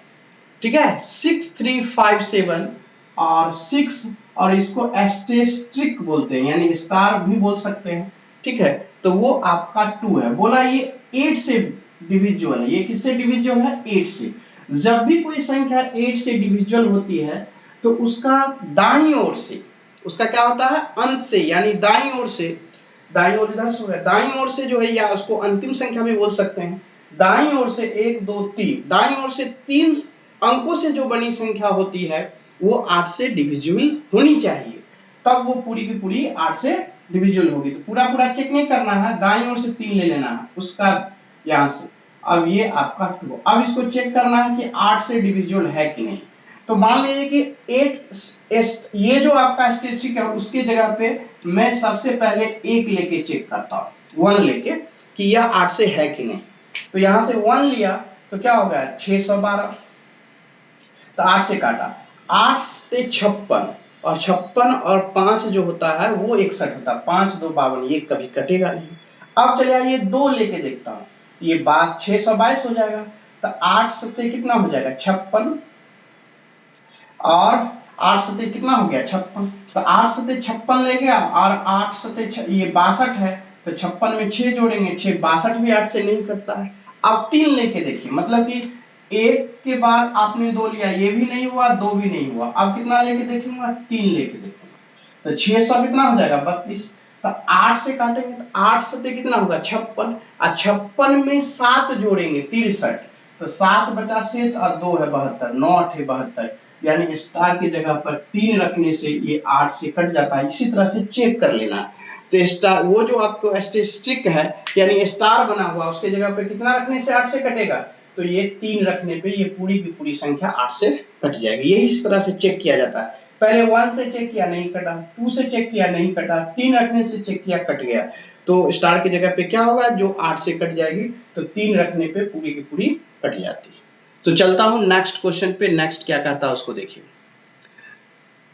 ठीक है, 6 3 5 7 और 6, और इसको एस्टेरिस्क बोलते हैं यानी स्टार भी बोल सकते हैं, ठीक है, तो वो आपका 2 है। बोला ये 8 से डिविजुअल है, ये किससे डिविजुअल है 8 से। जब भी कोई संख्या 8 से डिविजुअल होती है तो उसका दाईं ओर से, उसका क्या होता है अंत से, यानी दाईं ओर से, दाईं ओर इधर से, दाईं ओर से जो है, या उसको अंतिम संख्या भी बोल सकते हैं, दाईं ओर से 1 2 3, दाईं ओर से 3 अंकों से जो बनी संख्या होती है वो 8 से डिविजिबल होनी चाहिए, तब वो पूरी की पूरी 8 से डिविजिबल होगी। तो पूरा पूरा चेक नहीं करना है, दाईं ओर से 3 ले लेना है उसका यहां से, अब ये आपका 2, अब इसको चेक करना है कि 8 से डिविजिबल है कि नहीं। तो मान लीजिए कि 8 ये जो आपका स्टेटिस्टिक है उसके जगह पे मैं सबसे पहले 1 लेके चेक करता हूं, 1 लेके कि यह 8 से है कि नहीं। तो यहां से 1 लिया तो क्या हो गया 612, तो 8 से काटा, 8 से 56, और 56 और 5 जो होता है वो 61 होता है, 5 2 52, ये कभी कटेगा नहीं। अब चलिए ये 2 लेके देखता हूं, ये 622 हो जाएगा, तो 8 सत्ते कितना हो जाएगा 56, और 8 सत्ते कितना हो गया 56, तो 8 सत्ते 56 ले गया, और 8 सत्ते ये 62 है, तो 56 में 6 जोड़ेंगे, 6 62 भी 8 से नहीं कटता है। अब 3 लेके देखिए, मतलब कि 1 के बाद आपने 2 लिया, ये भी नहीं हुआ 2 भी नहीं हुआ, अब कितना लेके देखूंगा 3 लेके देखूंगा, तो 600 कितना हो जाएगा 32, तो 8 से काटेंगे तो 8 सत्ते कितना होगा 56, और 56 में 7 जोड़ेंगे 63, तो 7 बचा 7 और 2 है 72, 9 8 72, यानी स्टार की जगह पर 3 रखने से ये 8 से कट जाता है। इसी तरह से चेक कर लेना, तो स्टार वो जो आपको स्टेटिस्टिक है यानी स्टार बना हुआ उसके जगह पे कितना रखने से 8 से कटेगा, तो ये 3 रखने पे ये पूरी की पूरी संख्या 8 से कट जाएगी। यही इस तरह से चेक किया जाता है, पहले 1 से चेक किया नहीं कटा, 2 से चेक किया नहीं कटा, 3 रखने से चेक किया कट गया, तो स्टार की जगह पे क्या होगा जो 8 से कट जाएगी, तो 3 रखने पे पूरी की पूरी कट जाती है। तो चलता हूं नेक्स्ट क्वेश्चन पे, नेक्स्ट क्या कहता है उसको देखिए,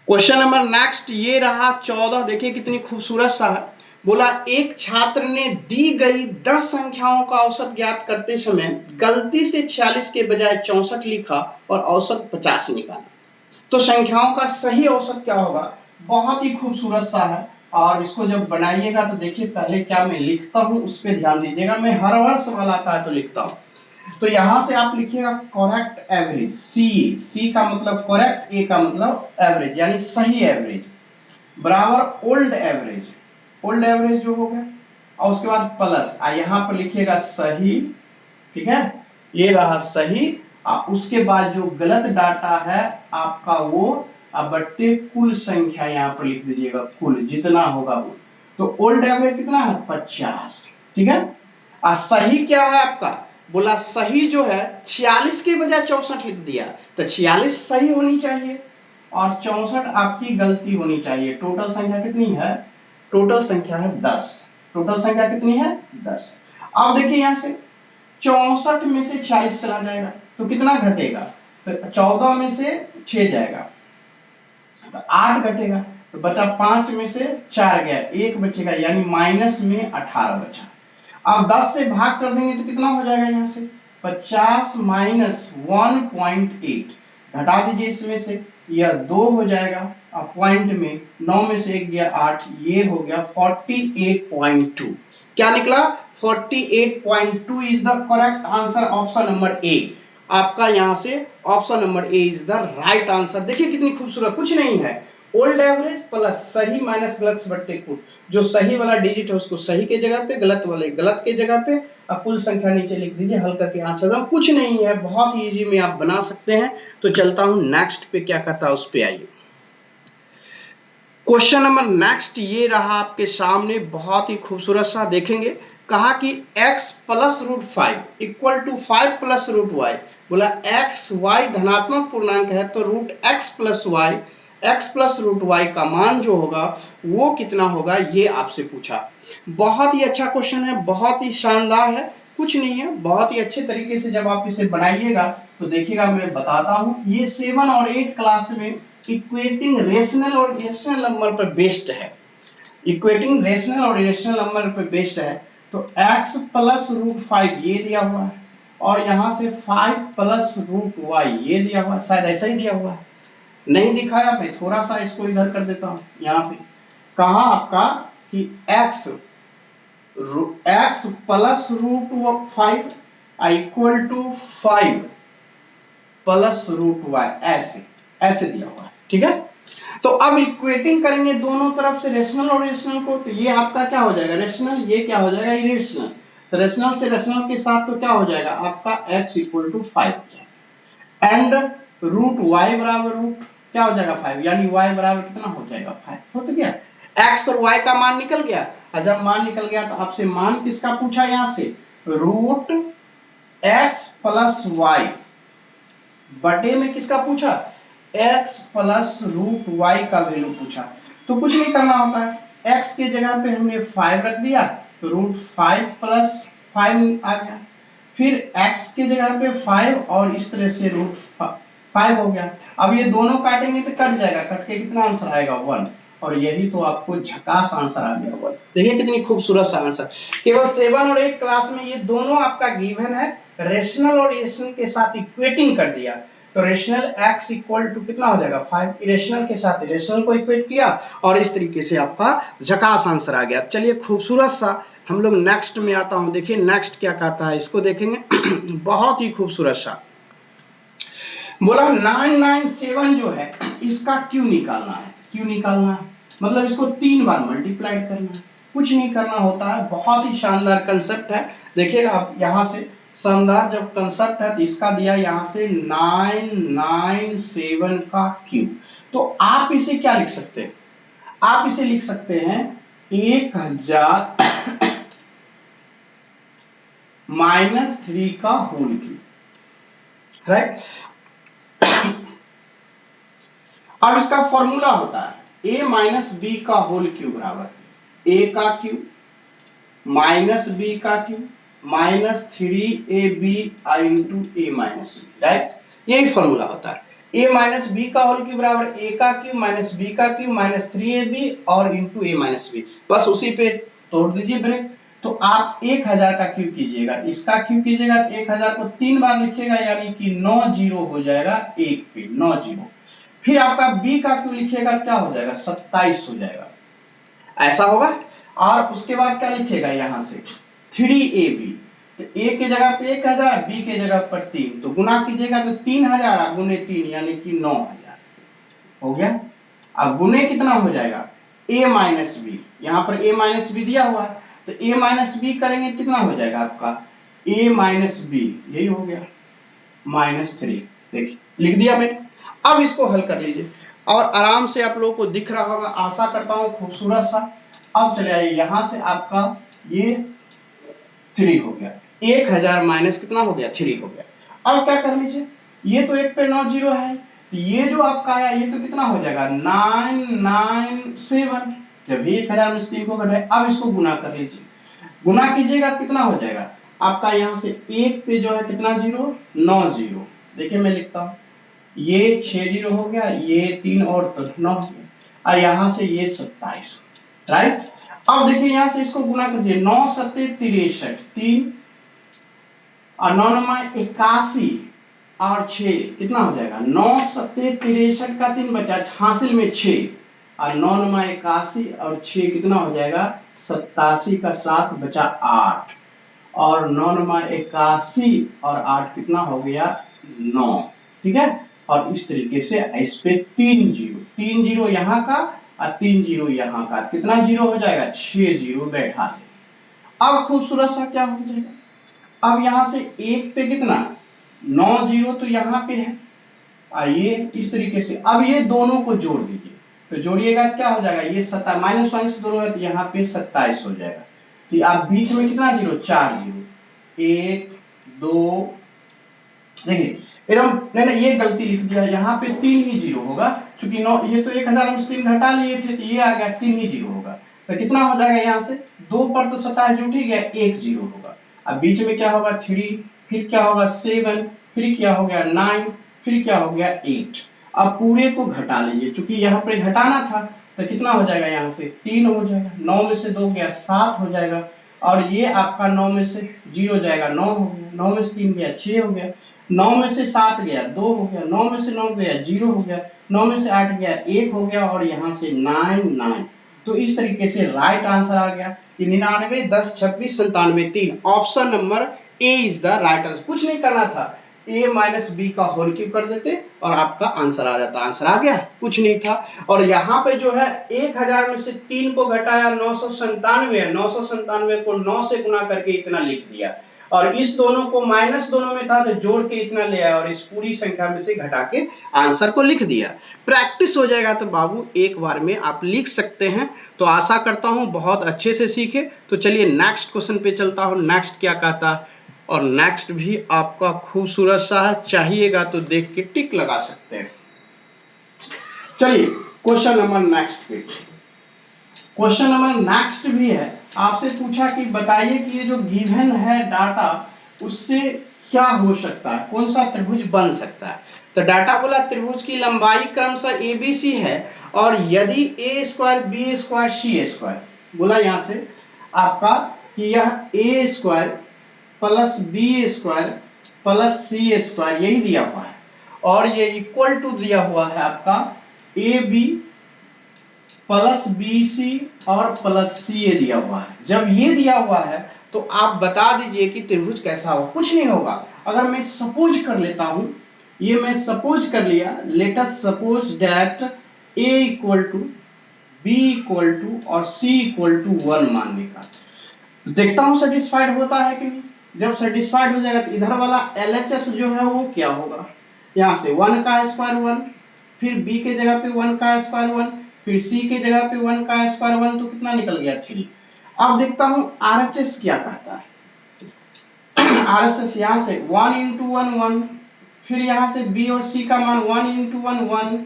क्वेश्चन नंबर नेक्स्ट ये रहा 14, देखिए कितनी खूबसूरत सा है। बोला एक छात्र ने दी गई 10 संख्याओं का औसत ज्ञात करते समय गलती से 46 के बजाय 64 लिखा और औसत 50 निकाला, तो संख्याओं का सही औसत क्या होगा। बहुत ही खूबसूरत सा है, और इसको जब बनाइएगा तो देखिए पहले क्या मैं लिखता हूं उस पर ध्यान दीजिएगा, मैं हर सवाल आता है तो लिखता हूं। तो यहां से आप लिखिएगा करेक्ट एवरेज, सी का मतलब करेक्ट, ए का मतलब एवरेज यानी सही एवरेज, बराबर ओल्ड एवरेज, ओल्ड एवरेज जो हो गया, और उसके बाद प्लस यहां पर लिखिएगा सही, ठीक है, ये रहा सही, उसके बाद जो गलत डाटा है आपका वो बट्टे कुल संख्या यहां पर लिख दीजिएगा, कुल जितना होगा वो, तो ओल्ड एवरेज कितना है 50, ठीक है। सही क्या है आपका, बोला सही जो है 46 के बजाय 64 लिख दिया, तो 46 सही होनी चाहिए और 64 आपकी गलती होनी चाहिए। टोटल संख्या कितनी है, टोटल संख्या है 10, टोटल संख्या कितनी है 10। अब देखिए यहां से 64 में से 46 चला जाएगा तो कितना घटेगा, तो 14 में से 6 जाएगा तो 8 घटेगा, तो बचा 5 में से 4 गया, 1 बचेगा, यानी माइनस में 18 बचा। अब 10 से भाग कर देंगे तो कितना हो जाएगा, यहाँ से 50 माइनस 1.8 घटा दीजिए इसमें से, यह 2 हो जाएगा। अब पॉइंट में 9 में से 1 गया 8, ये हो गया 48.2। क्या निकला? 48.2 is the correct answer, option number ए। आपका यहां से option number A is the right answer. देखिए कितनी खूबसूरत, कुछ नहीं है, ओल्ड एवरेज प्लस सही माइनस गलत बट्टे कुल। जो सही वाला डिजिट है उसको सही के जगह पे, गलत वाले गलत के जगह पे, अब कुल संख्या नीचे लिख दीजिए, हल करके आंसर दो। कुछ नहीं है, बहुत ही इजी में आप बना सकते हैं। तो चलता हूं नेक्स्ट पे, क्या कहता है उस पे आइए। क्वेश्चन नंबर नेक्स्ट ये रहा आपके सामने, बहुत ही खूबसूरत सा। देखेंगे कहा कि x plus root 5 equal to 5 plus root Y. बोला x y धनात्मक पूर्णांक है तो रूट x प्लस रूट वाई का मान जो होगा वो कितना होगा, ये आपसे पूछा। बहुत ही अच्छा क्वेश्चन है, बहुत ही शानदार है। कुछ नहीं है, बहुत ही अच्छे तरीके से जब आप इसे बनाइएगा तो देखिएगा, मैं बताता हूं। ये 7 और 8 क्लास में इक्वेटिंग रेशनल और इरेशनल नंबर पर बेस्ड है। इक्वेटिंग रेशनल और इरेशनल नंबर पर बेस्ड है। तो x प्लस रूट 5 ये दिया हुआ है, और यहां से 5 प्लस रूट वाई ये दिया हुआ है। शायद ऐसा ही दिया हुआ है, नहीं दिखाया, मैं थोड़ा सा इसको इधर कर देता हूं। यहाँ पे कहा आपका कि x plus root 5 equal to 5 plus root Y, ऐसे ऐसे दिया हुआ है, ठीक है। तो अब इक्वेटिंग करेंगे दोनों तरफ से, रेशनल और इरेशनल को, तो ये आपका क्या हो जाएगा, रेशनल, ये क्या हो जाएगा, इरेशनल। तो रेशनल से रेशनल के साथ तो क्या हो जाएगा आपका x इक्वल टू 5 हो जाएगा, एंड रूट y बराबर रूट क्या हो जाएगा 5, यानी y बराबर कितना हो जाएगा 5। हो तो गया, x और y का मान निकल गया। जब मान निकल गया तो आपसे मान किसका पूछा, यहां से रूट x प्लस वाई बटे में किसका पूछा, x प्लस रूट y का वैल्यू पूछा। तो कुछ नहीं करना होता है, x के जगह पे हमने 5 रख दिया तो रूट 5 प्लस 5 आ गया, फिर x के जगह पे 5 और इस तरह से रूट 5 हो गया। अब ये दोनों काटेंगे तो कट जाएगा, कट के कितना आंसर आएगा 1, और यही तो आपको झकास आंसर आ गया 1। देखिए कितनी खूबसूरत सा आंसर। केवल 7 और 8 क्लास में ये दोनों आपका गिवन है, रेशनल और इरेशनल के साथ इक्वेटिंग कर दिया। तो रेशनल x इक्वल टू कितना हो जाएगा 5, इरेशनल के साथ इरेशनल को इक्वेट किया, और इस तरीके से आपका झकास आंसर आ गया। चलिए खूबसूरत सा हम लोग नेक्स्ट में आता हूं। देखिए नेक्स्ट क्या कहता है, इसको देखेंगे। बहुत ही खूबसूरत सा बोला 997 जो है इसका क्यों निकालना है, क्यों निकालना है, मतलब इसको 3 बार मल्टीप्लाई करना है। कुछ नहीं करना होता है, बहुत ही शानदार कंसेप्ट है। देखिएगा आप यहां से, शानदार जब कंसेप्ट है तो इसका दिया यहां से 997 का क्यूब। तो आप इसे क्या लिख सकते हैं, आप इसे लिख सकते हैं 1000 माइनस 3 का होल क्यूब, राइट। अब इसका फॉर्मूला होता है a माइनस बी का होल क्यूब बराबर a का क्यूब माइनस b का cube minus 3ab into a minus B, right. यही फॉर्मूला होता है a माइनस बी का होल क्यूब बराबर a का क्यूब माइनस b का क्यूब माइनस 3ab और इंटू a माइनस बी। बस उसी पे तोड़ दीजिए ब्रेक। तो आप 1000 का क्यूब कीजिएगा, इसका क्यूब कीजिएगा, 1000 को 3 बार लिखिएगा, यानी कि 9 जीरो हो जाएगा 1 पे, 9 जीरो। फिर आपका b का क्यूब लिखिएगा, क्या हो जाएगा 27 हो जाएगा, ऐसा होगा। और उसके बाद क्या लिखिएगा, यहां से 3ab, तो a के जगह पे 1000, b के जगह पर 3, तो गुना कीजिएगा तो 3000 गुने 3 यानी कि 9000 हो गया। अब गुने कितना हो जाएगा a माइनस बी, यहाँ पर a माइनस बी दिया हुआ है, तो a माइनस बी करेंगे कितना हो जाएगा आपका a माइनस बी, यही हो गया -3। देखिए लिख दिया मैंने। अब इसको हल कर लीजिए और आराम से आप लोगों को दिख रहा होगा, आशा करता हूं खूबसूरत सा। अब चले आइए, यहां से आपका ये 3 हो गया, 1000 माइनस कितना हो गया 3 हो गया। अब क्या कर लीजिए, ये तो 1 पे 9 जीरो है, ये जो आपका आया ये तो कितना हो जाएगा 997, जब 1000 में 3 को घटाए। अब इसको गुना कर लीजिए, गुना कीजिएगा कितना हो जाएगा आपका, यहां से 1 पे जो है कितना जीरो 9 जीरो। देखिए मैं लिखता हूं, ये 6 जीरो हो गया, ये 3 और तो 9 हो गया, और यहां से ये 27, राइट। अब देखिए यहां से इसको गुना कीजिए, 9 सत्ते 63, 3 और 9 9 81 और 6 कितना हो जाएगा, 9 सत्ते 63 का 3 बचा, हासिल में 6 और 9 9 81 और 6 कितना हो जाएगा, 87 का 7 बचा 8 और 9 9 81 और 8 कितना हो गया 9। ठीक है, और इस तरीके से इस पे 3 जीरो यहाँ का और 3 जीरो यहाँ का, कितना जीरो हो जाएगा, 6 जीरो बैठा है। अब खूबसूरत सा क्या हो जाएगा, अब यहां से 1 पे कितना 9 जीरो तो यहाँ पे है, आइए इस तरीके से अब ये दोनों को जोड़ दीजिए, तो जोड़िएगा क्या हो जाएगा, ये माइनस माइनस दोनों है तो यहाँ पे 27 हो जाएगा। तो आप बीच में कितना जीरो, 4 जीरो, 1 2, देखिए एकदम नहीं ये गलती लिख दिया, यहाँ पे 3 ही जीरो होगा, क्योंकि 9 ये तो 1000 हम 3 घटा लिए थे तो ये आ गया 3 ही जीरो होगा, तो कितना हो जाएगा यहाँ से 2 पर तो 27 जुट ही गया, 1 जीरो होगा। अब बीच में क्या होगा 3, फिर क्या होगा 7, फिर क्या हो गया 9, फिर क्या हो गया 8। अब पूरे को घटा लीजिए, क्योंकि यहाँ पे घटाना था तो कितना हो जाएगा, यहाँ से 3 हो जाएगा, 9 में से 2 गया 7 हो जाएगा, और ये आपका 9 में से 0 जाएगा 9 हो गया, 9 में से 3 गया 6 हो गया, 9 में से 7 गया 2 हो गया, 9 में से 9 गया 0 हो गया, 9 में से 8 गया 1 हो गया, और यहाँ से 9। तो इस तरीके से राइट आंसर आ गया 99 10 26 97 3, option number A is the right answer. कुछ नहीं करना था, a माइनस बी का होल क्यूब कर देते और आपका आंसर आ जाता, आंसर आ गया, कुछ नहीं था। और यहाँ पे जो है 1000 में से 3 को घटाया 997, 997 को 9 से गुना करके इतना लिख दिया, और इस दोनों को माइनस दोनों में था तो जोड़ के इतना ले आया, और इस पूरी संख्या में से घटा के आंसर को लिख दिया। प्रैक्टिस हो जाएगा तो बाबू एक बार में आप लिख सकते हैं। तो आशा करता हूं बहुत अच्छे से सीखे। तो चलिए नेक्स्ट क्वेश्चन पे चलता हूं, नेक्स्ट क्या कहता है, और नेक्स्ट भी आपका खूबसूरत सा है, चाहिएगा तो देख के टिक लगा सकते हैं। चलिए क्वेश्चन नंबर नेक्स्ट पे, क्वेश्चन नंबर नेक्स्ट भी है, आपसे पूछा कि बताइए कि ये जो गिवन है डाटा उससे क्या हो सकता है, कौन सा त्रिभुज बन सकता है। तो डाटा बोला त्रिभुज की लंबाई क्रमशः एबीसी है, और यदि a square b square c square, बोला यहां से आपका कि यह a square plus b square plus c square यही दिया हुआ है, और ये इक्वल टू दिया हुआ है आपका A B plus B C और प्लस सी ए दिया हुआ है। जब ये दिया हुआ है तो आप बता दीजिए कि त्रिभुज कैसा होगा। कुछ नहीं होगा, अगर मैं सपोज कर लेता हूं, ये मैं सपोज कर लिया, let us suppose that A equal to B equal to और सी इक्वल टू 1 मानने का, तो देखता हूं सेटिस्फाइड होता है कि नहीं। जब सेटिस्फाइड हो जाएगा तो इधर वाला LHS जो है वो क्या होगा, यहाँ से 1 का स्क्वायर 1, फिर B के जगह पे 1 का स्क्वायर 1, फिर C के जगह पे 1 का स्क्वायर 1, तो कितना निकल गया 3। अब देखता हूं RHS क्या कहता है। RHS यहाँ से 1 into 1 1, फिर यहाँ से B और C का मान 1 into 1 1,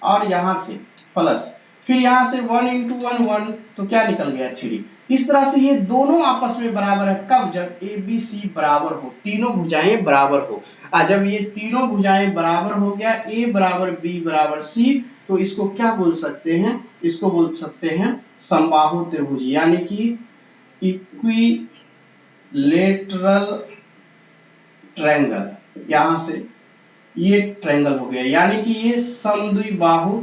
और यहाँ से प्लस, फिर यहाँ से 1 into 1 1, तो क्या निकल गया 3। इस तरह से ये दोनों आपस में बराबर है, कब, जब ए बी सी बराबर हो, तीनों भुजाएं बराबर हो। जब ये तीनों भुजाएं बराबर हो गया, ए बराबर बी बराबर सी, तो इसको क्या बोल सकते हैं, इसको बोल सकते हैं समबाहु त्रिभुज, यानी कि इक्विलेटरल ट्रायंगल। यहां से ये ट्रायंगल हो गया, यानी कि ये समबाहु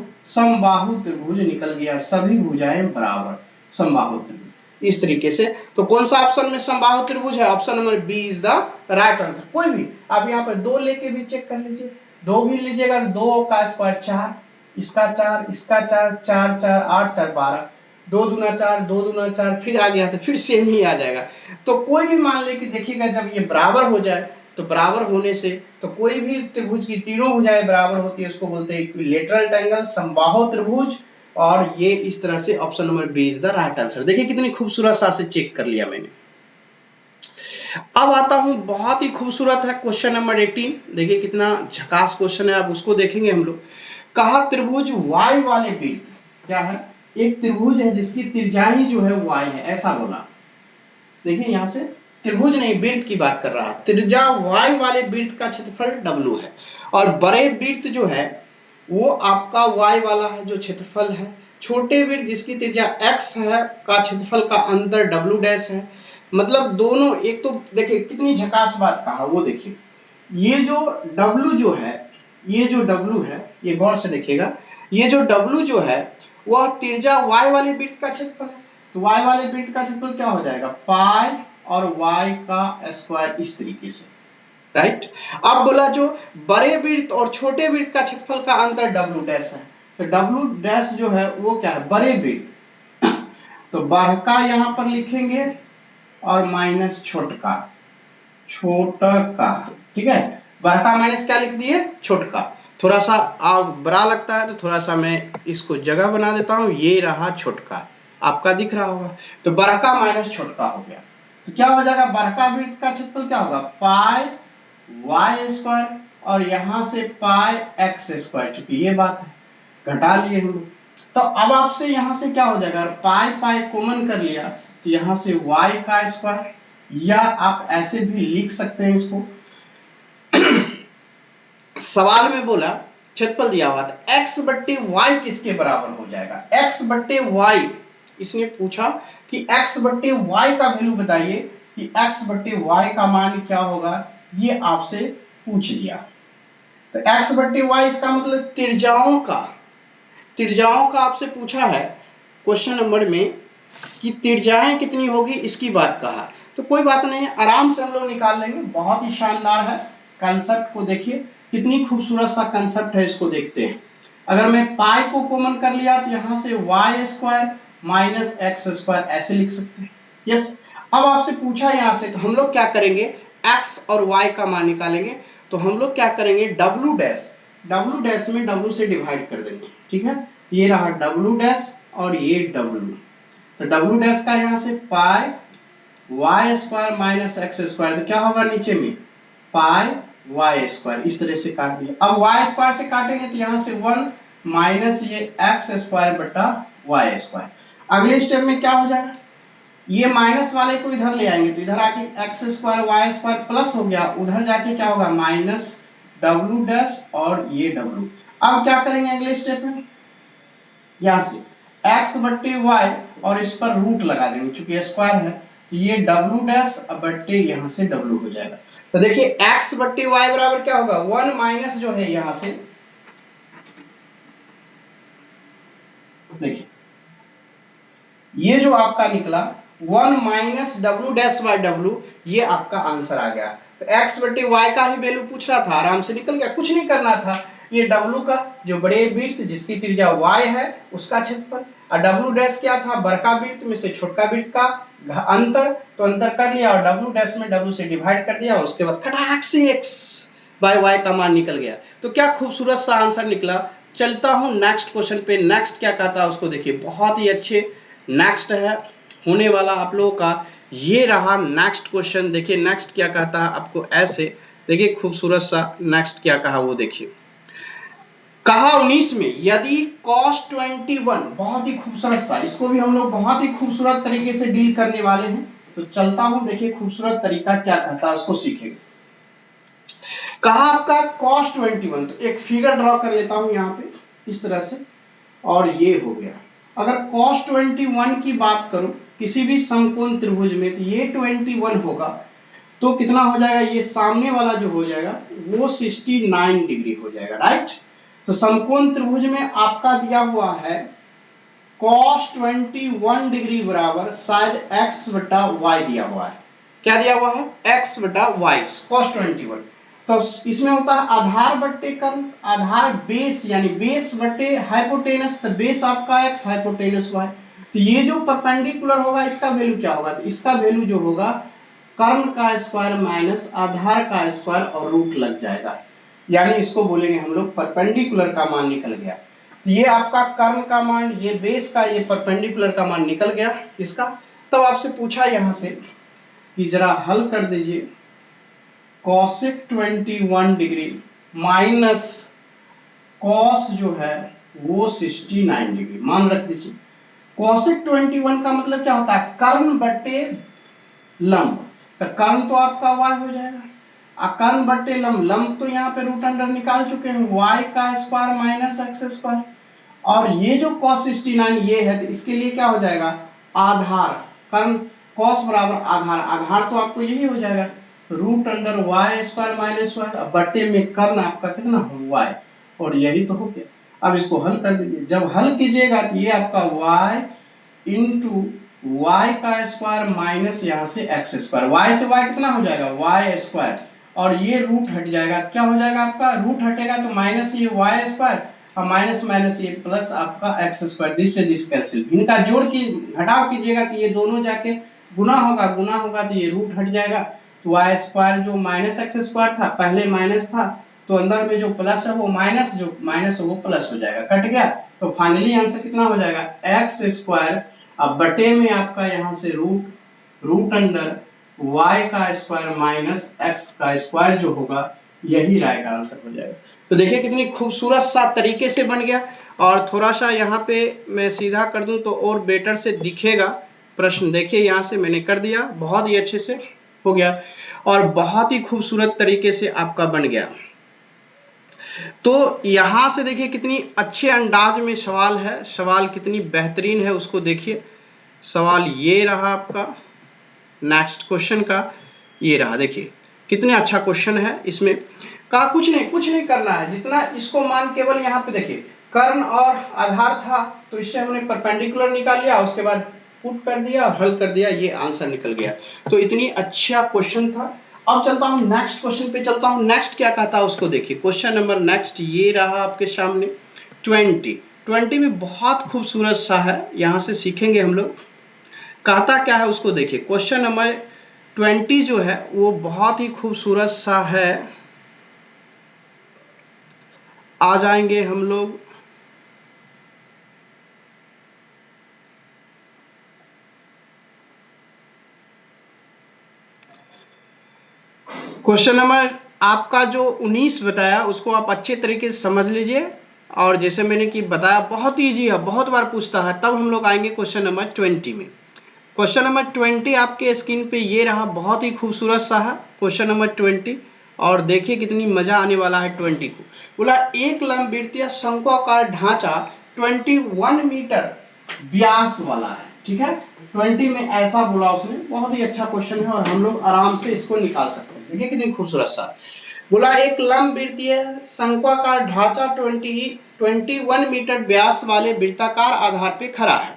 त्रिभुज निकल गया, सभी भुजाएं बराबर, समबाहु त्रिभुज इस तरीके से। तो कौन सा ऑप्शन में समबाहु त्रिभुज है, option number B is the right answer. कोई भी आप यहाँ पर 2 लेके भी चेक कर लीजिए, 2 भी लीजिएगा, 2 का स्क्वायर 4, इसका 4, इसका 4, 4 4 8 4 12, 2 दूना 4, 2 दूना 4, फिर आ गया तो फिर सेम ही आ जाएगा। तो कोई भी मान ले कि देखिएगा जब ये बराबर हो जाए, तो बराबर होने से तो कोई भी त्रिभुज की तीनों भुजाएं बराबर होती है, उसको बोलते हैं इक्विलेटरल ट्रायंगल, समबाहु त्रिभुज, और ये इस तरह से option number B is the right answer. देखिए कितनी खूबसूरत सा से चेक कर लिया मैंने। अब आता हूं, बहुत ही खूबसूरत है क्वेश्चन नंबर 18। देखिए कितना झकास क्वेश्चन है, आप उसको देखेंगे हम लोग। कहा त्रिभुज y वाले वृत्त, क्या है, एक त्रिभुज है जिसकी त्रिज्याही जो है y है, ऐसा बोला। देखिए यहां से त्रिभुज नहीं, वृत्त की बात कर रहा है। त्रिज्या y वाले वृत्त का क्षेत्रफल w है, और बड़े वृत्त जो है वो आपका y वाला है जो क्षेत्रफल है। छोटे वृत्त जिसकी त्रिज्या x है का क्षेत्रफल का अंतर w डैश है। मतलब दोनों, एक तो देखिए कितनी झकास बात कहा, वो देखिए ये जो W जो है, ये जो W है, ये गौर से देखिएगा, ये जो W जो है वह त्रिज्या y वाले वृत्त का क्षेत्रफल है। तो y वाले वृत्त का क्षेत्रफल क्या हो जाएगा, पाई और y का स्क्वायर, इस तरीके से, राइट। अब बोला जो बड़े वृत्त और छोटे वृत्त का क्षेत्रफल का अंतर W डैश है, तो W डैश जो है वो क्या है, बड़े वृत्त, तो बड़का यहां पर लिखेंगे और माइनस छोटका, छोटका, ठीक है। बड़का माइनस क्या लिख दिए, छोटका। थोड़ा सा आप बड़ा लगता है तो थोड़ा सा मैं इसको जगह बना देता हूं, ये रहा छोटका, आपका दिख रहा होगा। तो बड़का माइनस छोटका हो गया, तो क्या हो जाएगा, बड़का वृत्त का क्षेत्रफल क्या होगा, पाई वाई स्क्वायर, और यहां से पाई एक्स स्क्वायर, चूंकि ये बात है घटा लिए हम लोग। तो अब आपसे यहां से क्या हो जाएगा, पाई पाई कॉमन कर लिया तो यहां से y का स्क्वायर, या आप ऐसे भी लिख सकते हैं इसको, सवाल में बोला क्षेत्रफल दिया हुआ था x बट्टे वाई किसके बराबर हो जाएगा, x बट्टे वाई, इसने पूछा कि x बट्टे वाई का वैल्यू बताइए कि x बट्टे वाई का मान क्या होगा, ये आपसे पूछ लिया। तो x बट्टे वाई इसका मतलब त्रिज्याओं का आपसे पूछा है क्वेश्चन नंबर में कि त्रिज्याएं कितनी होगी, इसकी बात कहा। तो कोई बात नहीं, आराम से हम लोग निकाल लेंगे, बहुत ही शानदार है। कंसेप्ट को देखिए, कितनी खूबसूरत सा कंसेप्ट है, इसको देखते हैं। अगर मैं पाई को कॉमन कर लिया तो यहां से Y square minus x square ऐसे लिख सकते हैं, यस। अब आपसे पूछा यहां से, तो हम लोग क्या करेंगे, एक्स और वाई का मान निकालेंगे। तो हम लोग क्या करेंगे, डब्ल्यू डैश में डब्ल्यू से डिवाइड कर देंगे, ठीक है। ये रहा डब्ल्यू डैश और ये डब्ल्यू, तो डब्ल्यू डैश का यहां से pi y square minus x square, तो क्या होगा नीचे में पाई वाई स्क्वायर, इस तरह से काट दिया। अब वाई स्क्वायर से काटेंगे तो यहां से 1 माइनस ये एक्स स्क्वायर बटा वाई स्क्वायर। अगले स्टेप में क्या हो जाएगा, ये माइनस वाले को इधर ले आएंगे तो इधर आके X square Y square plus हो गया, उधर जाके क्या होगा माइनस डब्ल्यू डैश और ये डब्ल्यू। अब क्या करेंगे अगले स्टेप में, यहां से x बट्टे वाई और इस पर रूट लगा देंगे, चूंकि स्क्वायर है तो ये w डैश बट्टे यहां से w हो जाएगा। तो देखिए x बट्टे वाई बराबर क्या होगा, 1 माइनस जो है यहां से, देखिए ये जो आपका निकला 1 minus W dash by W, ये आपका आंसर आ गया। तो x बट्टे वाई का ही वैल्यू पूछ रहा था, आराम से निकल गया, कुछ नहीं करना था। ये w का जो बड़े वृत्त जिसकी त्रिज्या y है उसका क्षेत्रफल, और w डैश क्या था, बड़का वृत्त में से छोटका वृत्त का अंतर, तो अंतर कर लिया और w डैश में w से डिवाइड कर दिया, और उसके बाद खटाक से x बाय y का मान निकल गया। तो क्या खूबसूरत सा आंसर निकला। चलता हूं नेक्स्ट क्वेश्चन पे, नेक्स्ट क्या कहता है उसको देखिए, बहुत ही अच्छे नेक्स्ट है होने वाला आप लोगों का। ये रहा नेक्स्ट क्वेश्चन, देखिए नेक्स्ट क्या कहता है आपको, ऐसे देखिए खूबसूरत सा नेक्स्ट क्या कहा वो देखिए। कहा 19 में यदि cos 21, बहुत ही खूबसूरत सा, इसको भी हम लोग बहुत ही खूबसूरत तरीके से डील करने वाले हैं। तो चलता हूं, देखिए खूबसूरत तरीका क्या कहता है उसको सीखेंगे। कहा आपका cos 21, तो एक फिगर ड्रॉ कर लेता हूं यहां पे इस तरह से, और ये हो गया। अगर cos 21 की बात करूं किसी भी समकोण त्रिभुज में, तो ये 21 होगा, तो कितना हो जाएगा, ये सामने वाला जो हो जाएगा वो 69 डिग्री हो जाएगा, राइट। तो समकोण त्रिभुज में आपका दिया हुआ है cos 21 डिग्री बराबर शायद x बटा y दिया हुआ है। क्या दिया हुआ है, x बटा y, cos 21। तो इसमें होता है आधार बट्टे कर्ण, आधार बेस यानी बेस बट्टे हाइपोटेनस, तो बेस आपका x हाइपोटेनस y। तो ये जो परपेंडिकुलर होगा इसका वैल्यू क्या होगा, तो इसका वैल्यू जो होगा कर्ण का स्क्वायर माइनस आधार का स्क्वायर और रूट लग जाएगा, यानी इसको बोलेंगे हम लोग परपेंडिकुलर का मान निकल गया। ये आपका कर्ण का मान, ये बेस का, ये परपेंडिकुलर का मान निकल गया इसका। तब आपसे पूछा यहां से कि जरा हल कर दीजिए, cosec 21 डिग्री माइनस cos जो है वो 69 डिग्री, मान रख दीजिए। cosec 21 का मतलब क्या होता है, कर्ण बट्टे लंब, तो कर्ण तो आपका y हो जाएगा, कर्ण बट्टे लंब, लंब तो यहाँ पे रूट अंडर निकाल चुके हैं, y का स्क्वायर माइनस एक्स स्क्वायर, और ये जो cos 69 ये है, तो इसके लिए क्या हो जाएगा आधार, कर्ण कॉस बराबर आधार, आधार तो आपको यही हो जाएगा root under Y square minus Y, बट्टे में कर्ण आपका कितना वाई, और यही तो हो गया। अब इसको हल कर दीजिए, जब हल कीजिएगा तो ये आपका y इंटू वाई का स्क्वायर माइनस यहाँ से एक्स स्क्वायर, वाई से वाई कितना हो जाएगा वाई स्क्वायर, और ये रूट हट जाएगा, क्या हो जाएगा आपका रूट हटेगा तो माइनस ये वाई स्क्वायर और माइनस माइनस ये प्लस आपका एक्स स्क्वायर, दिस से दिस कैंसिल, इनका जोड़ की घटाव कीजिएगा तो ये दोनों जाके गुना होगा तो ये रूट हट जाएगा, तो वाई स्क्वायर जो माइनस एक्स स्क्वायर था पहले माइनस था, तो अंदर में जो प्लस है वो माइनस, जो माइनस है वो प्लस हो जाएगा, कट गया, तो फाइनली आंसर कितना हो जाएगा एक्स स्क्वायर, अब बटे में आपका यहाँ से रूट अंडर y का स्क्वायर माइनस x का स्क्वायर जो होगा यही राइट आंसर हो जाएगा। तो देखिए कितनी खूबसूरत सा तरीके से बन गया, और थोड़ा सा यहाँ पे मैं सीधा कर दूं तो और बेटर से दिखेगा प्रश्न। देखिए यहाँ से मैंने कर दिया, बहुत ही अच्छे से हो गया और बहुत ही खूबसूरत तरीके से आपका बन गया। तो यहाँ से देखिए कितनी अच्छे अंदाज में सवाल है, सवाल कितनी बेहतरीन है उसको देखिए। सवाल ये रहा आपका नेक्स्ट क्वेश्चन का, ये रहा, देखिए कितने अच्छा क्वेश्चन है। इसमें का कुछ नहीं करना है, जितना इसको मान केवल यहाँ पे देखिए कर्ण और आधार था तो इससे हमने परपेंडिकुलर निकाल लिया, उसके बाद पुट कर दिया और हल कर दिया, ये आंसर निकल गया। तो इतनी अच्छा क्वेश्चन था। अब चलता हूँ नेक्स्ट क्वेश्चन पे चलता हूँ, नेक्स्ट क्या कहता है उसको देखिए। क्वेश्चन नंबर नेक्स्ट ये रहा आपके सामने 20 में बहुत खूबसूरत सा है, यहाँ से सीखेंगे हम लोग। कहता क्या है उसको देखिए। क्वेश्चन नंबर 20 जो है वो बहुत ही खूबसूरत सा है। आ जाएंगे हम लोग क्वेश्चन नंबर आपका जो 19 बताया उसको आप अच्छे तरीके से समझ लीजिए, और जैसे मैंने कि बताया बहुत ईजी है, बहुत बार पूछता है। तब हम लोग आएंगे क्वेश्चन नंबर 20 में। क्वेश्चन नंबर 20 आपके स्क्रीन पे ये रहा, बहुत ही खूबसूरत सा है क्वेश्चन नंबर 20, और देखिए कितनी मजा आने वाला है 20 को। बोला एक लंबवृत्तीय शंक्वाकार ढांचा 21 मीटर व्यास वाला है, ठीक है 20 में ऐसा बोला उसने। बहुत ही अच्छा क्वेश्चन है और हम लोग आराम से इसको निकाल सकते हैं। देखिए कितनी खूबसूरत सा बोला, एक लंबवृत्तीय शंक्वाकार ढांचा 21 मीटर व्यास वाले वृत्ताकार आधार पे खड़ा है,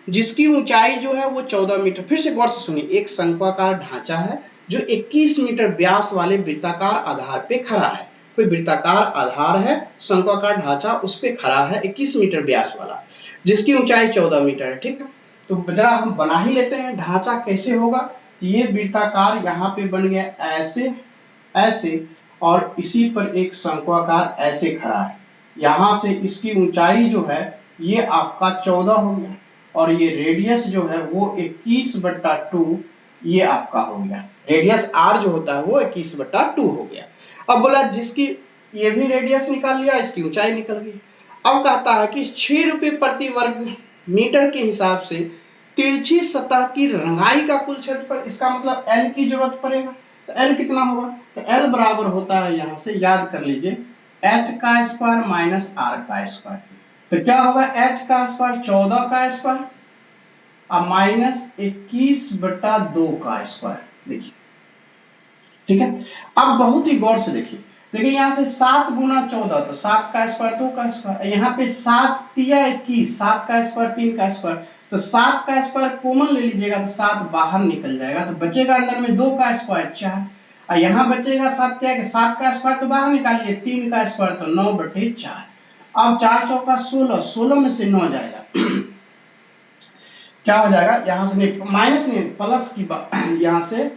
जिसकी ऊंचाई जो है वो 14 मीटर। फिर से गौर से सुनिए, एक शंक्वाकार ढांचा है जो 21 मीटर व्यास वाले वृत्ताकार आधार पे खड़ा है। कोई वृत्ताकार आधार है, शंक्वाकार ढांचा उस पे खड़ा है 21 मीटर व्यास वाला, जिसकी ऊंचाई 14 मीटर है, ठीक है। तो जरा हम बना ही लेते हैं ढांचा कैसे होगा। ये वृत्ताकार यहाँ पे बन गया ऐसे ऐसे, और इसी पर एक शंक्वाकार ऐसे खड़ा है। यहाँ से इसकी ऊंचाई जो है ये आपका 14 हो गया, और ये रेडियस जो है वो 21/2 ये आपका हो गया। रेडियस r जो होता है वो 21/2 हो गया। अब बोला जिसकी ये भी रेडियस निकाल लिया, इसकी ऊंचाई निकल गई। अब कहता है कि 6 रुपए प्रति वर्ग मीटर के हिसाब से तिरछी सतह की रंगाई का कुल क्षेत्रफल, इसका मतलब L की जरूरत पड़ेगा। तो L कितना होगा, तो L बराबर होता है, यहाँ से याद कर लीजिए h का स्क्वायर माइनस r का स्क्वायर। तो क्या होगा h का स्क्वायर 14 का स्क्वायर और माइनस 21/2 का स्क्वायर। देखिए ठीक है। अब बहुत ही गौर से देखिए, देखिए यहाँ से 7 गुना 14 तो 7 का स्क्वायर 2 का स्क्वायर, यहाँ पे 7 तिया 21, 7 का स्क्वायर 3 का स्क्वायर, तो 7 का स्क्वायर कॉमन ले लीजिएगा तो 7 बाहर निकल जाएगा, तो बचेगा अंदर में 2 का स्क्वायर 4, और यहाँ बचेगा 7 क्या है 7 का स्क्वायर तो बाहर निकालिए, 3 का स्क्वायर तो 9/4। अब 4 चौका 16, 16 में से 9 जाएगा क्या हो जाएगा, यहाँ से माइनस नहीं प्लस की यहाँ से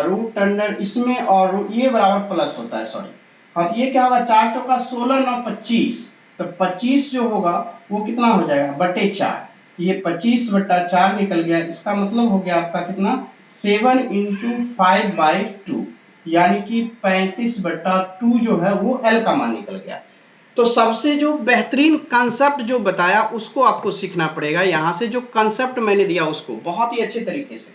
रूट अंडर इसमें, और ये बराबर प्लस होता है, सॉरी। हाँ तो ये क्या होगा 4 चौका 16 9 25, तो 25 जो होगा वो कितना हो जाएगा बटे 4, ये 25/4 निकल गया। इसका मतलब हो गया आपका कितना 7 × 5/2, यानी कि 35/2 जो है वो L का मान निकल गया। तो सबसे जो बेहतरीन कंसेप्ट जो बताया उसको आपको सीखना पड़ेगा। यहाँ से जो कंसेप्ट मैंने दिया उसको बहुत ही अच्छे तरीके से,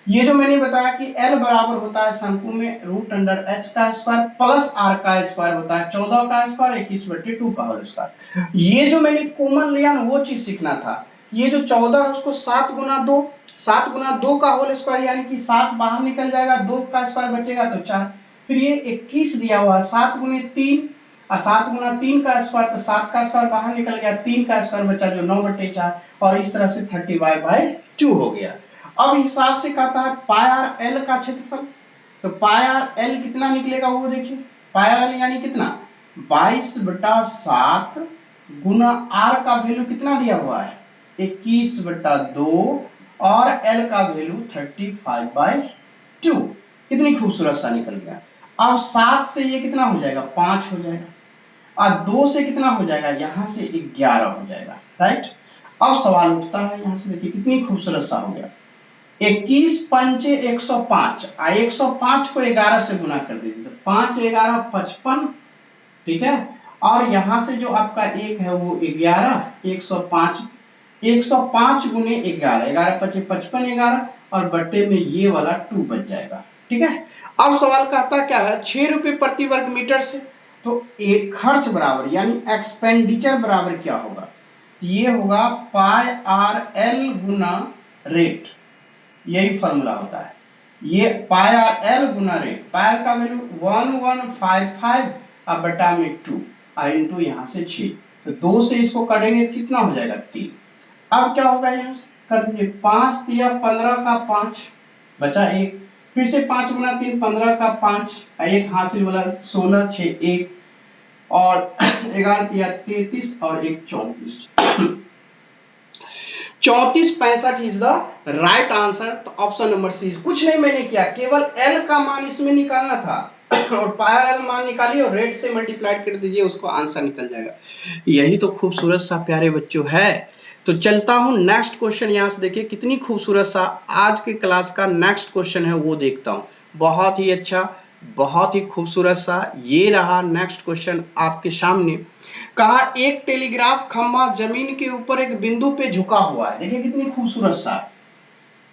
ये जो मैंने बताया कि L बराबर होता है शंकु में रूट अंडर h का स्क्वायर प्लस r का स्क्वायर होता है 14 का स्क्वायर 21/2 का होल स्क्वायर। ये जो मैंने कॉमन लिया ना वो चीज सीखना था। ये जो 14 है उसको 7 गुना 2 7 गुना 2 का होल स्क्वायर यानी कि 7 बाहर निकल जाएगा, 2 का स्क्वायर बचेगा तो 4। फिर ये 21 दिया हुआ है, 7 गुने 3 और 7 गुना 3 का स्क्वायर तो 7 का स्क्वायर बाहर निकल गया, 3 का स्क्वायर बचा जो 9/4 और इस तरह से 30y/2 हो गया। अब हिसाब से कहता है पाई आर एल का क्षेत्रफल, तो पाई आर एल कितना निकलेगा वो देखिए। पाई आर एल यानी कितना 22/7 गुना आर का वैल्यू कितना दिया हुआ है 21/2 और एल का वैल्यू 35/2। कितनी खूबसूरत सा निकल गया। अब 7 से ये कितना हो जाएगा 5 हो जाएगा और 2 से कितना हो जाएगा यहां से 11 हो जाएगा, राइट। अब सवाल उठता है यहां से, देखिए कितनी खूबसूरत सा हो गया। 21 पंचे 105 105 को 11 से गुना कर दीजिए तो 5 11 55, ठीक है। और यहां से जो आपका एक है वो 11, 105 गुने 11, 11 पचे 55 11 और बट्टे में ये वाला 2 बच जाएगा, ठीक है। अब सवाल कहता क्या है 6 रुपए प्रति वर्ग मीटर से, तो एक खर्च बराबर यानी एक्सपेंडिचर बराबर क्या होगा, ये होगा पाई आर एल गुना रेट, यही फॉर्मूला होता है। ये पाई आर एल गुना रेट, पाई आर का वैल्यू 1155 और बटा में 2 और इंटू यहाँ से 6, तो 2 से इसको काटेंगे कितना हो जाएगा 3। अब क्या होगा यहाँ से कर दीजिए 5 दिया 15 का 5 बचा 1, फिर से 5 गुना 3 15 का 5 एक हासिल वाला 16 6 1 और 11 दिया 33 और 1 34 34 65 इज द राइट आंसर। तो ऑप्शन नंबर सी। कुछ नहीं मैंने किया, केवल एल का मान इसमें निकालना था और पाई आर एल मान निकालिए और रेट से मल्टीप्लाइड कर दीजिए, उसको आंसर निकल जाएगा। यही तो खूबसूरत सा प्यारे बच्चों है। तो चलता हूं नेक्स्ट क्वेश्चन, यहां से देखिए कितनी खूबसूरत सा आज के क्लास का नेक्स्ट क्वेश्चन है वो देखता हूं। बहुत ही अच्छा, बहुत ही खूबसूरत सा ये रहा नेक्स्ट क्वेश्चन आपके सामने। कहा एक टेलीग्राफ खंभा जमीन के ऊपर एक बिंदु पे झुका हुआ है, देखिए कितनी खूबसूरत सा।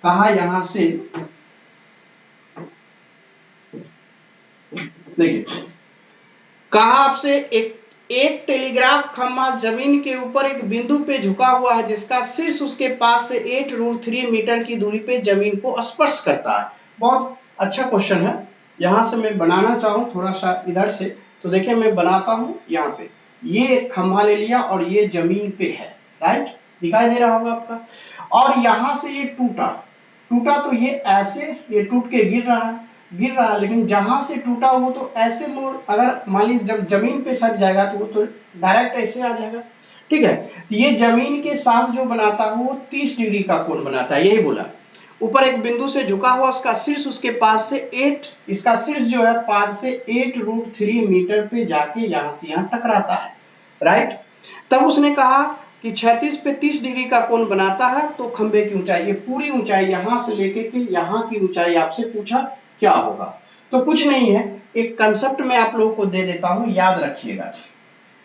कहा यहां से देखिए, कहा आपसे एक टेलीग्राफ खंभा जमीन के ऊपर एक बिंदु पे झुका हुआ है जिसका शीर्ष उसके पास से 8√3 मीटर की दूरी पे जमीन को स्पर्श करता है। बहुत अच्छा क्वेश्चन है। यहां से मैं बनाना चाहूं थोड़ा सा इधर से, तो देखिए मैं बनाता हूं। यहाँ पे ये एक खंभा ले लिया और ये जमीन पे है, राइट, दिखाई दे रहा होगा आपका। और यहां से ये टूटा तो ये ऐसे ये टूट के गिर रहा है, लेकिन जहां से टूटा वो तो ऐसे मोड़, अगर मान लीजिए जब जमीन पे सट जाएगा तो वो तो डायरेक्ट ऐसे आ जाएगा, ठीक है। ये जमीन के साथ जो बनाता है वो 30 डिग्री का कोण बनाता है, यही बोला। ऊपर एक बिंदु से झुका हुआ, उसका शीर्ष उसके पास से 8, इसका शीर्ष जो है 5 से 8√3 मीटर पे जाके यहां से यहां टकराता है, राइट। तब उसने कहा कि 36 पे 30 डिग्री का कोण बनाता है, तो खंबे की ऊंचाई, ये पूरी ऊंचाई यहां से लेके के यहां की ऊंचाई आपसे पूछा क्या होगा। तो कुछ नहीं है, एक कंसेप्ट में आप लोगों को दे देता हूं, याद रखिएगा।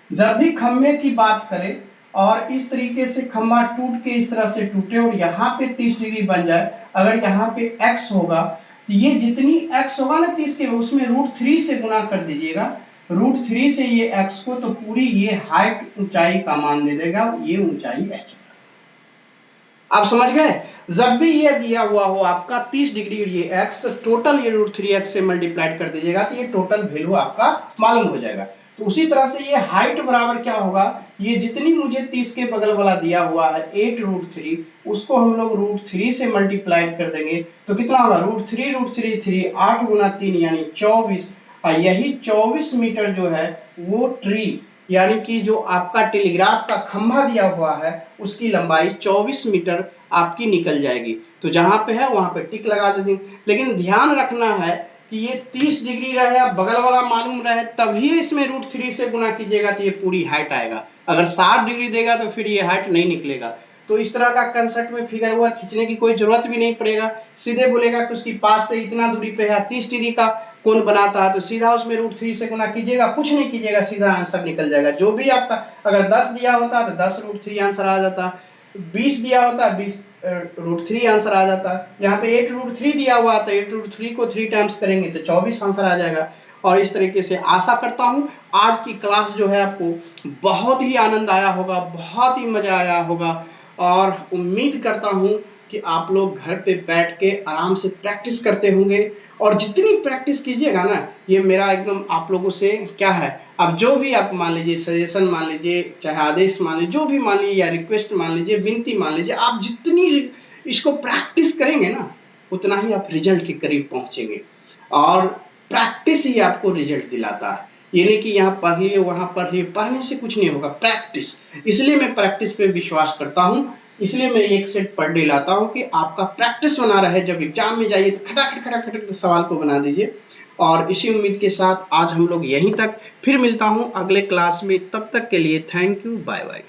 जब भी खंबे की बात करें और इस तरीके से खंबा टूट के इस तरह से टूटे और यहाँ पे 30 डिग्री बन जाए, अगर यहाँ पे x होगा तो ये जितनी x होगा ना 30 के, उसमें √3 से गुना कर दीजिएगा, √3 से ये x को, तो पूरी ये हाइट ऊंचाई का मान दे देगा, ये ऊंचाई h। आप समझ गए। जब भी ये दिया हुआ हो आपका 30 डिग्री और ये x, तो टोटल ये √3x से मल्टीप्लाइड कर दीजिएगा, तो ये टोटल वैल्यू आपका मालूम हो जाएगा। तो उसी तरह से ये हाइट बराबर क्या होगा, ये जितनी मुझे 30 के बगल वाला दिया हुआ है 8√3, उसको हम लोग √3 से मल्टीप्लाइड कर देंगे, तो कितना होगा √3 8 गुना 3 यानी 24, और यही 24 मीटर जो है वो ट्री यानी कि जो आपका टेलीग्राफ का खंभा दिया हुआ है उसकी लंबाई 24 मीटर आपकी निकल जाएगी। तो जहां पे है वहां पे टिक लगा देंगे। लेकिन ध्यान रखना है कि ये 30 डिग्री रहे, बगल वाला मालूम रहे, तभी इसमें √3 से गुना कीजिएगा तो ये पूरी हाइट आएगा। अगर 60 डिग्री देगा तो फिर ये हाइट नहीं निकलेगा। तो इस तरह का कंसेप्ट में फिगर हुआ खींचने की कोई जरूरत भी नहीं पड़ेगा, सीधे बोलेगा कि उसकी पास से इतना दूरी पे है 30 डिग्री का कोण बनाता है, तो सीधा उसमें √3 से गुना कीजिएगा, कुछ नहीं कीजिएगा, सीधा आंसर निकल जाएगा। जो भी आपका अगर 10 दिया होता तो 10 √3 आंसर आ जाता, 20 दिया होता 20 √3 आंसर आ जाता। यहाँ पे 8√3 दिया हुआ था, 8√3 को 3 टाइम्स करेंगे तो 24 आंसर आ जाएगा। और इस तरीके से आशा करता हूँ आज की क्लास जो है आपको बहुत ही आनंद आया होगा, बहुत ही मजा आया होगा, और उम्मीद करता हूँ कि आप लोग घर पे बैठ के आराम से प्रैक्टिस करते होंगे, और जितनी प्रैक्टिस कीजिएगा ना, ये मेरा एकदम आप लोगों से क्या है, अब जो भी आप मान लीजिए, सजेशन मान लीजिए, चाहे आदेश मान लीजिए, जो भी मान लीजिए, या रिक्वेस्ट मान लीजिए, विनती मान लीजिए, आप जितनी इसको प्रैक्टिस करेंगे ना, उतना ही आप रिजल्ट के करीब पहुंचेंगे। और प्रैक्टिस ही आपको रिजल्ट दिलाता है, ये नहीं कि यहाँ पढ़ लिए वहां पढ़ लिए, पढ़ने से कुछ नहीं होगा, प्रैक्टिस। इसलिए मैं प्रैक्टिस पे विश्वास करता हूँ, इसलिए मैं एक सेट पर डे लाता हूँ कि आपका प्रैक्टिस बना रहे, जब एग्जाम में जाइए तो खटाखट खटाखट सवाल को बना दीजिए। और इसी उम्मीद के साथ आज हम लोग यहीं तक, फिर मिलता हूँ अगले क्लास में, तब तक के लिए थैंक यू, बाय बाय।